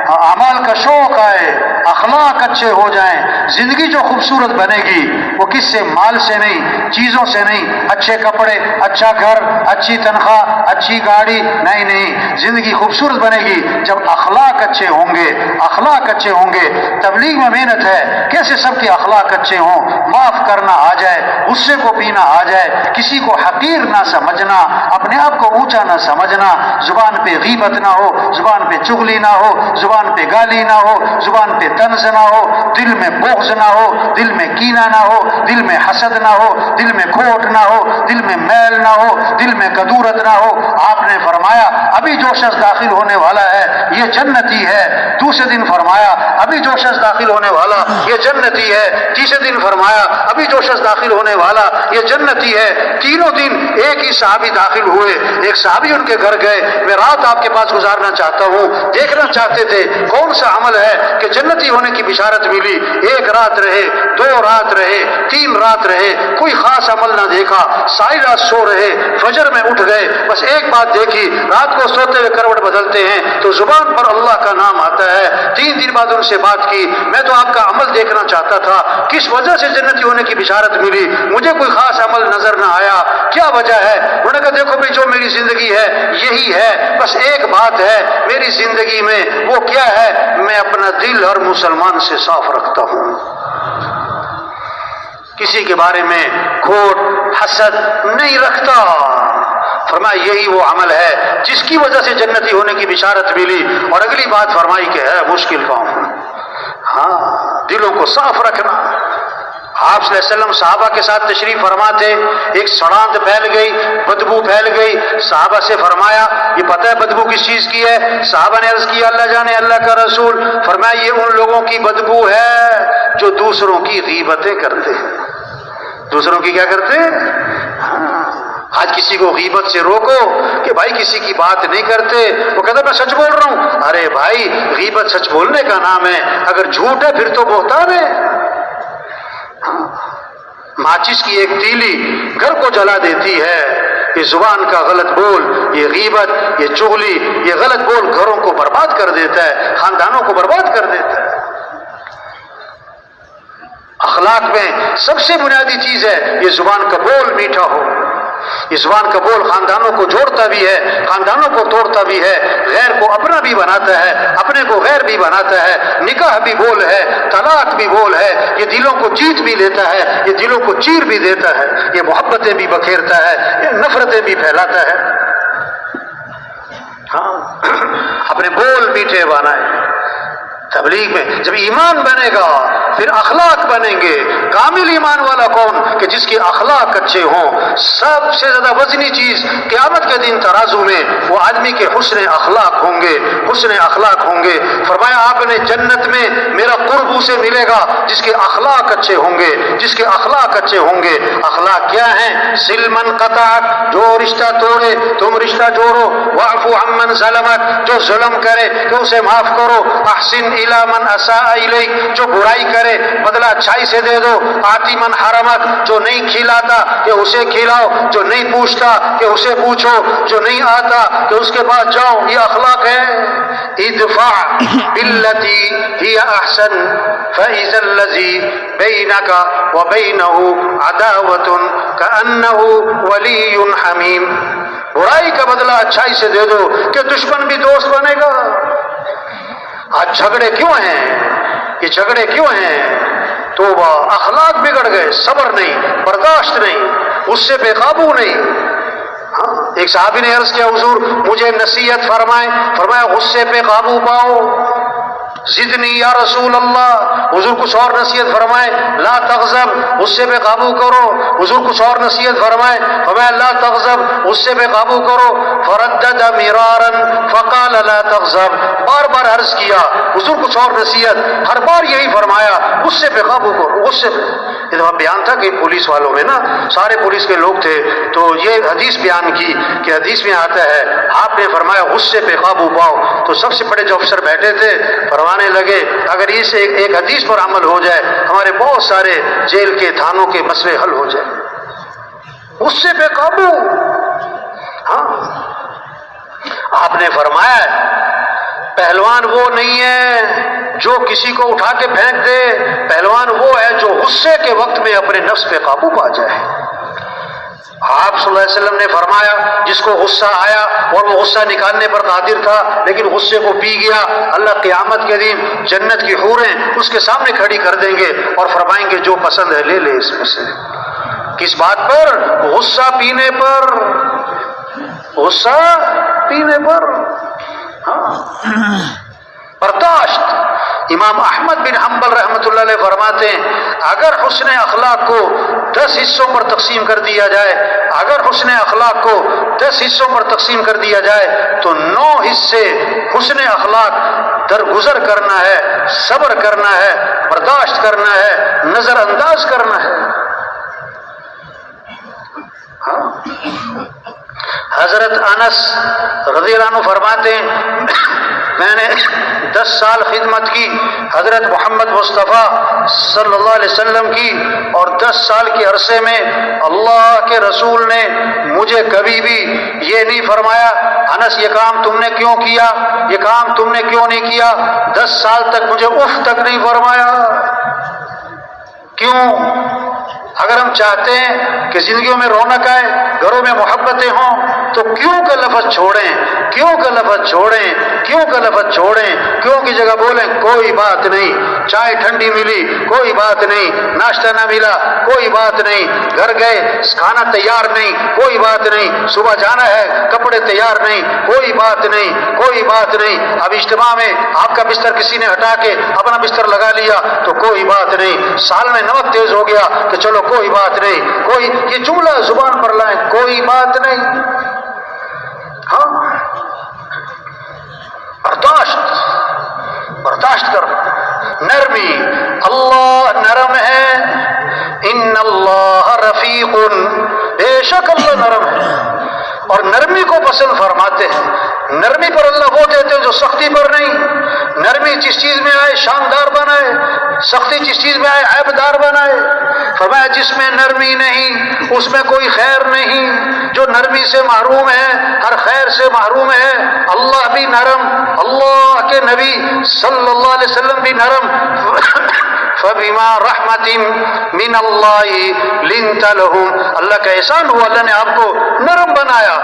اعمال کا شوق آئے، اخلاق اچھے ہو جائیں، زندگی جو خوبصورت بنے گی وہ کس سے؟ مال سے نہیں، چیزوں سے نہیں، اچھے کپڑے، اچھا گھر، اچھی تنخواہ، اچھی گاڑی نہیں، زندگی خوبصورت بنے گی جب اخلاق اچھے ہوں گے، اخلاق اچھے ہوں گے۔ تبلیغ میں محنت ہے کیسے سب کے اخلاق اچھے ہوں، معاف کرنا آ جائے، غصے کو پینا آ جائے، کسی کو حقیر نہ سمجھنا، اپنے آپ کو اونچا نہ سمجھنا، زبان پہ غیبت نہ ہو، زبان پہ چغلی نہ ہو، زبان پہ گالی نہ ہو، زبان پہ طنز نہ ہو، دل میں بغض نہ ہو، دل میں کینہ نہ ہو، دل میں حسد نہ ہو، دل میں کھوٹ نہ ہو، دل میں میل نہ ہو، دل میں کدورت نہ ہو۔ آپ نے فرمایا ابھی جو شخص داخل ہونے والا ہے یہ جنتی ہے۔ دوسرے دن فرمایا ابھی جو شخص داخل ہونے والا یہ جنتی ہے۔ تیسرے دن فرمایا ابھی جو شخص داخل ہونے والا یہ جنتی ہے۔ تینوں دن ایک ہی صحابی داخل ہوئے، ایک صحابی ان کے گھر گئے، میں رات آپ کے پاس گزارنا چاہتا ہوں، دیکھنا چاہتے تھے کون سا عمل ہے کہ جنتی ہونے کی بشارت ملی۔ ایک رات رہے، 2 رات رہے، 3 رات رہے، کوئی خاص عمل نہ دیکھا، ساری رات سو رہے، فجر میں اٹھ گئے، بس ایک بات دیکھی، رات کو سوتے ہوئے کروٹ بدلتے ہیں تو زبان پر اللہ کا نام آتا ہے۔ 3 دن بعد ان سے بات کی، میں تو آپ کا عمل دیکھنا چاہتا تھا، کس وجہ سے جنتی ہونے کی بشارت ملی؟ مجھے کوئی خاص عمل نظر نہ آیا، کیا وجہ ہے؟ انہوں نے کہا دیکھو بھائی جو میری زندگی ہے یہی ہے، بس ایک بات ہے میری زندگی میں، وہ کیا ہے؟ میں اپنا دل ہر مسلمان سے صاف رکھتا ہوں، کسی کے بارے میں کھوٹ حسد نہیں رکھتا۔ فرمایا یہی وہ عمل ہے جس کی وجہ سے جنتی ہونے کی بشارت ملی۔ اور اگلی بات فرمائی کہ ہے مشکل کام، ہاں دلوں کو صاف رکھنا۔ آپ صلی اللہ علیہ وسلم صحابہ کے ساتھ تشریف فرما تھے، ایک سڑانت پھیل گئی، بدبو پھیل گئی، صحابہ سے فرمایا یہ پتہ ہے بدبو کس چیز کی ہے؟ صحابہ نے عرض کیا اللہ جانے اللہ کا رسول۔ فرمایا یہ ان لوگوں کی بدبو ہے جو دوسروں کی غیبتیں کرتے ہیں۔ دوسروں کی کیا کرتے ہیں؟ آج کسی کو غیبت سے روکو کہ بھائی کسی کی بات نہیں کرتے، وہ کہتا میں سچ بول رہا ہوں. ارے بھائی غیبت سچ بولنے کا نام ہے، اگر جھوٹ ہے پھر تو بہتان ہے. ماچس کی ایک تیلی گھر کو جلا دیتی ہے. یہ زبان کا غلط بول، یہ غیبت، یہ چغلی، یہ غلط بول گھروں کو برباد کر دیتا ہے، خاندانوں کو برباد کر دیتا ہے. اخلاق میں سب سے بنیادی چیز ہے یہ زبان کا بول میٹھا ہو. یہ زبان کا بول خاندانوں کو جوڑتا بھی ہے، خاندانوں کو توڑتا بھی ہے، غیر کو اپنا بھی بناتا ہے، اپنے کو غیر بھی بناتا ہے. نکاح بھی بول ہے، طلاق بھی بول ہے. یہ دلوں کو جیت بھی لیتا ہے، یہ دلوں کو چیر بھی دیتا ہے، یہ محبتیں بھی بکھیرتا ہے، یہ نفرتیں بھی پھیلاتا ہے. ہاں اپنے بول میٹھے بنائے. تبلیغ میں جب ایمان بنے گا پھر اخلاق بنیں گے. کامل ایمان والا کون؟ کہ جس کے اخلاق اچھے ہوں. سب سے زیادہ وزنی چیز قیامت کے دن ترازو میں وہ آدمی کے حسن اخلاق ہوں گے، حسن اخلاق ہوں گے. فرمایا آپ نے جنت میں میرا قرب اسے ملے گا جس کے اخلاق اچھے ہوں گے، جس کے اخلاق اچھے ہوں گے. اخلاق کیا ہیں؟ سلمن قطعک، جو رشتہ توڑے تم رشتہ جوڑو. واعفو عمن ظلمک، جو ظلم کرے کہ اسے معاف کرو. احسن الی من اساء الیک، جو برائی کرے بدلہ اچھائی سے دے دو. آتی من حرمک، جو نہیں کھلاتا کہ اسے کھلاؤ، جو نہیں پوچھتا کہ اسے پوچھو، جو نہیں آتا کہ اس کے پاس جاؤ. یہ اخلاق ہے. ادفع باللتی ہی احسن فاذا الذی بینک وبینہ عداوۃ کأنہ ولی حمیم. برائی کا بدلہ اچھائی سے دے دو کہ دشمن بھی دوست بنے گا. آج جھگڑے کیوں ہیں؟ یہ جھگڑے کیوں ہیں؟ توبہ، اخلاق بگڑ گئے. صبر نہیں، برداشت نہیں، غصے پہ قابو نہیں. ہاں ایک صحابی نے عرض کیا حضور مجھے نصیحت فرمائیں. فرمایا غصے پہ قابو پاؤ. زدنی یا رسول اللہ. حضور کچھ اور نصیحت فرمائے. لا تغضب، غصے پہ قابو کرو. حضور کچھ اور نصیحت فرمائے. فرمایا لا تغضب، غصے پہ قابو کرو. فردد مرارا فقال لا تغضب. بار بار عرض کیا. حضور کچھ اور نصیحت، ہر بار یہی فرمایا غصے پہ قابو کرو، غصے پہ. یہ دفعہ بیان تھا کہ پولیس والوں میں نا سارے پولیس کے لوگ تھے تو یہ حدیث بیان کی کہ حدیث میں آتا ہے آپ نے فرمایا غصے پہ قابو پاؤ. تو سب سے بڑے جو افسر بیٹھے تھے فرمانے لگے اگر اس ایک حدیث پر عمل ہو جائے ہمارے بہت سارے جیل کے تھانوں کے مسئلے حل ہو جائیں. غصے پہ قابو. ہاں آپ نے فرمایا پہلوان وہ نہیں ہے جو کسی کو اٹھا کے پھینک دے، پہلوان وہ ہے جو غصے کے وقت میں اپنے نفس پہ قابو پا جائے. آپ صلی اللہ علیہ وسلم نے فرمایا جس کو غصہ آیا اور وہ غصہ نکالنے پر قادر تھا لیکن غصے کو پی گیا، اللہ قیامت کے دن جنت کی حوریں اس کے سامنے کھڑی کر دیں گے اور فرمائیں گے جو پسند ہے لے لے اس میں سے. کس بات پر؟ غصہ پینے پر. غصہ پینے پر. برداشت. امام احمد بن حنبل رحمۃ اللہ علیہ فرماتے ہیں اگر حسن اخلاق کو 10 حصوں پر تقسیم کر دیا جائے، اگر حسن اخلاق کو 10 حصوں پر تقسیم کر دیا جائے تو 9 حصے حسن اخلاق درگزر کرنا ہے، صبر کرنا ہے، برداشت کرنا ہے، نظر انداز کرنا ہے. حضرت انس رضی اللہ عنہ فرماتے ہیں میں نے 10 سال خدمت کی حضرت محمد مصطفیٰ صلی اللہ علیہ وسلم کی، اور 10 سال کے عرصے میں اللہ کے رسول نے مجھے کبھی بھی یہ نہیں فرمایا انس یہ کام تم نے کیوں کیا، یہ کام تم نے کیوں نہیں کیا. 10 سال تک مجھے اف تک نہیں فرمایا. کیوں؟ اگر ہم چاہتے ہیں کہ زندگیوں میں رونق آئے، گھروں میں محبتیں ہوں تو کیوں کا لفظ چھوڑیں، کیوں کا لفظ چھوڑیں، کیوں کا لفظ چھوڑیں. کیوں کی جگہ بولیں کوئی بات نہیں، چائے ٹھنڈی ملی کوئی بات نہیں، ناشتہ نہ ملا کوئی بات نہیں، گھر گئے کھانا تیار نہیں کوئی بات نہیں، صبح جانا ہے کپڑے تیار نہیں کوئی بات نہیں، کوئی بات نہیں. اب اجتماع میں آپ کا بستر کسی نے ہٹا کے اپنا بستر لگا لیا تو کوئی بات نہیں. سال میں نمک تیز ہو گیا کہ چلو کوئی بات نہیں، کوئی یہ جملہ زبان پر لائیں کوئی بات نہیں. ہاں برداشت کر. نرمی، اللہ نرم ہے. ان اللہ رفیق، بے بے شک اللہ نرم ہے اور نرمی کو پسند فرماتے ہیں. نرمی پر اللہ وہ دیتے ہیں جو سختی پر نہیں. نرمی جس چیز میں آئے شاندار بنائے, سختی جس چیز میں آئے عیبدار بنائے. فرمایا جس میں نرمی نہیں اس میں کوئی خیر نہیں. جو نرمی سے محروم ہے ہر خیر سے محروم ہے. اللہ بھی نرم, اللہ کے نبی صلی اللہ علیہ وسلم بھی نرم. فَبِمَا رَحْمَةٍ مِّنَ اللَّهِ لِنْتَ لَهُمْ. اللہ کا احسان ہوا, اللہ نے آپ کو نرم بنایا.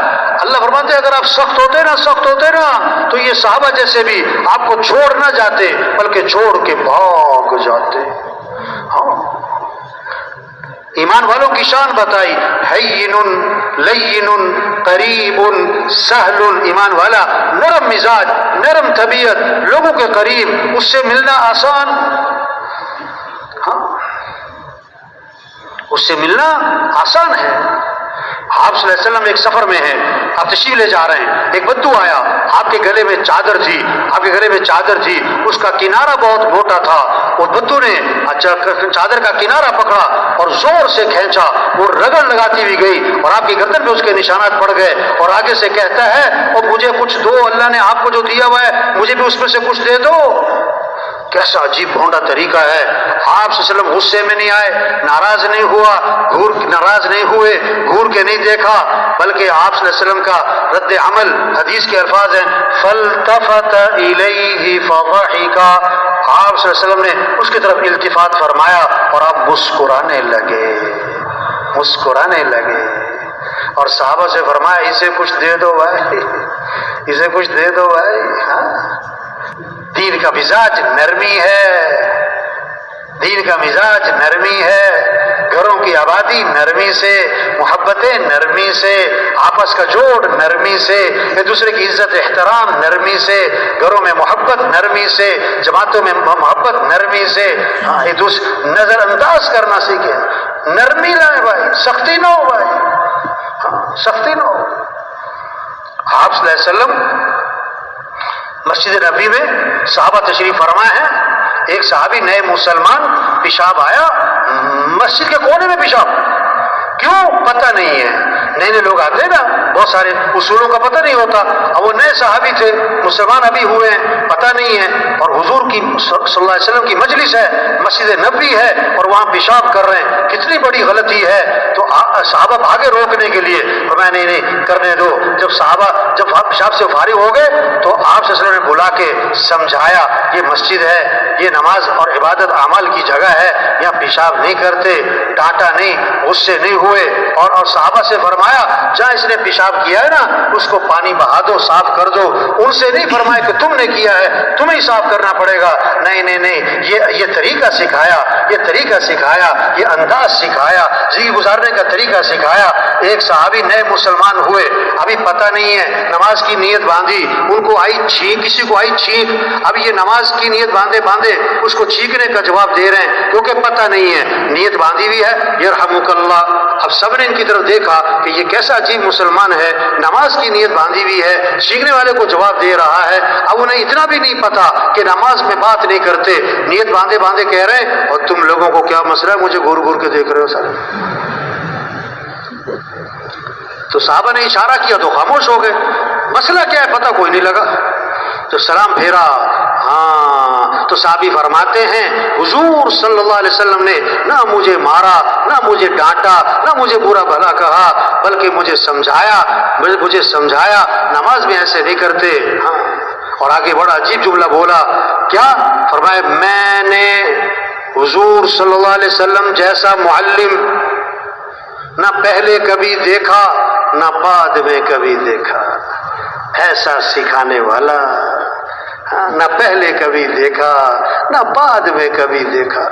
اللہ فرماتے ہیں اگر آپ سخت ہوتے نا تو یہ صحابہ جیسے بھی آپ کو چھوڑ نہ جاتے بلکہ چھوڑ کے بھاگ جاتے. ہاں, ایمان والوں کی شان بتائی, حیّن لین قریب سہل. ایمان والا نرم مزاج, نرم طبیعت, لوگوں کے قریب, اس سے ملنا آسان. ہاں, اس سے ملنا آسان ہے. آپ صلی اللہ علیہ وسلم ایک سفر میں ہیں, آپ تشریف لے جا رہے ہیں, ایک بدو آیا, آپ کے گلے میں چادر تھی, اس کا کنارہ بہت موٹا تھا. وہ بدو نے چادر کا کنارہ پکڑا اور زور سے کھینچا, وہ رگڑ لگاتی ہوئی گئی اور آپ کی گردن پہ اس کے نشانات پڑ گئے. اور آگے سے کہتا ہے اور مجھے کچھ دو, اللہ نے آپ کو جو دیا ہوا ہے مجھے بھی اس میں سے کچھ دے دو. کیسا عجیب بھونڈا طریقہ ہے. آپ صلی اللہ علیہ وسلم غصے میں نہیں آئے, ناراض نہیں ہوئے, گھور کے نہیں دیکھا, بلکہ آپ صلی اللہ علیہ وسلم کا رد عمل, حدیث کے الفاظ ہیں فَالْتَفَتَ إِلَيْهِ فَضَحِكَ. آپ صلی اللہ علیہ وسلم نے اس کی طرف التفات فرمایا اور آپ مسکرانے لگے اور صحابہ سے فرمایا اسے کچھ دے دو بھائی. ہاں, دین کا مزاج نرمی ہے, گھروں کی آبادی نرمی سے, محبتیں نرمی سے, آپس کا جوڑ نرمی سے, ایک دوسرے کی عزت احترام نرمی سے, گھروں میں محبت نرمی سے, جماعتوں میں محبت نرمی سے. ایک دوسرے نظر انداز کرنا سیکھے, نرمی لائیں بھائی, سختی نہ ہو بھائی. سختی نہ ہو. آپ صلی اللہ علیہ وسلم مسجد نبی میں صحابہ تشریف فرما ہے. ایک صحابی نئے مسلمان, پیشاب آیا مسجد کے کونے میں, پیشاب کیوں پتہ نہیں ہے. نئے لوگ آتے ہیں نا, بہت سارے اصولوں کا پتہ نہیں ہوتا. اب وہ نئے صحابی تھے, مسلمان ابھی ہوئے ہیں, پتہ نہیں ہے, اور حضور کی صلی اللہ علیہ وسلم کی مجلس ہے, مسجد نبوی ہے, اور وہاں پیشاب کر رہے ہیں. کتنی بڑی غلطی ہے. تو صحابہ بھاگے روکنے کے لیے, فرمایا نہیں کرنے دو. جب پیشاب سے فارغ ہو گئے تو آپ صلی اللہ علیہ وسلم نے بلا کے سمجھایا یہ مسجد ہے, یہ نماز اور عبادت اعمال کی جگہ ہے, یہاں پیشاب نہیں کرتے. ڈانٹا نہیں, غصے نہیں ہوئے, اور صحابہ سے فرمایا جہاں اس نے پیشاب کیا ہے نا اس کو پانی بہا دو, صاف کر دو. ان سے نہیں فرمایا کہ تم نے کیا ہے تمہیں صاف کرنا پڑے گا. نہیں, یہ طریقہ سکھایا, یہ انداز سکھایا, زندگی گزارنے کا طریقہ سکھایا. ایک صحابی نئے مسلمان ہوئے, ابھی پتہ نہیں ہے, نماز کی نیت باندھی, ان کو آئی چھینک, کسی کو آئی چھینک. اب یہ نماز کی نیت باندھے اس کو چھینکنے کا جواب دے رہے ہیں کیونکہ پتہ نہیں ہے, نیت باندھی ہوئی ہے یرحمک اللہ. اب سب نے ان کی طرف دیکھا کہ یہ کیسا عجیب مسلمان ہے, نماز کی نیت باندھی ہوئی ہے, چھینکنے والے کو جواب دے رہا ہے. اب انہیں اتنا بھی نہیں پتا کہ نماز میں بات نہیں کرتے, نیت باندھے کہہ رہے ہیں, اور تم لوگوں کو کیا مسئلہ ہے, مجھے گور کے دیکھ رہے ہو سارے. تو صحابہ نے اشارہ کیا تو خاموش ہو گئے. مسئلہ کیا ہے پتہ کوئی نہیں لگا. تو سلام پھیرا. ہاں, تو صحابی فرماتے ہیں حضور صلی اللہ علیہ وسلم نے نہ مجھے مارا, نہ مجھے ڈانٹا, نہ مجھے برا بھلا کہا, بلکہ مجھے سمجھایا نماز میں ایسے نہیں کرتے. ہاں, اور آگے بڑا عجیب جملہ بولا. کیا فرمایا, میں نے حضور صلی اللہ علیہ وسلم جیسا معلم نہ پہلے کبھی دیکھا نہ بعد میں کبھی دیکھا. ایسا سکھانے والا نہ پہلے کبھی دیکھا نہ بعد میں کبھی دیکھا.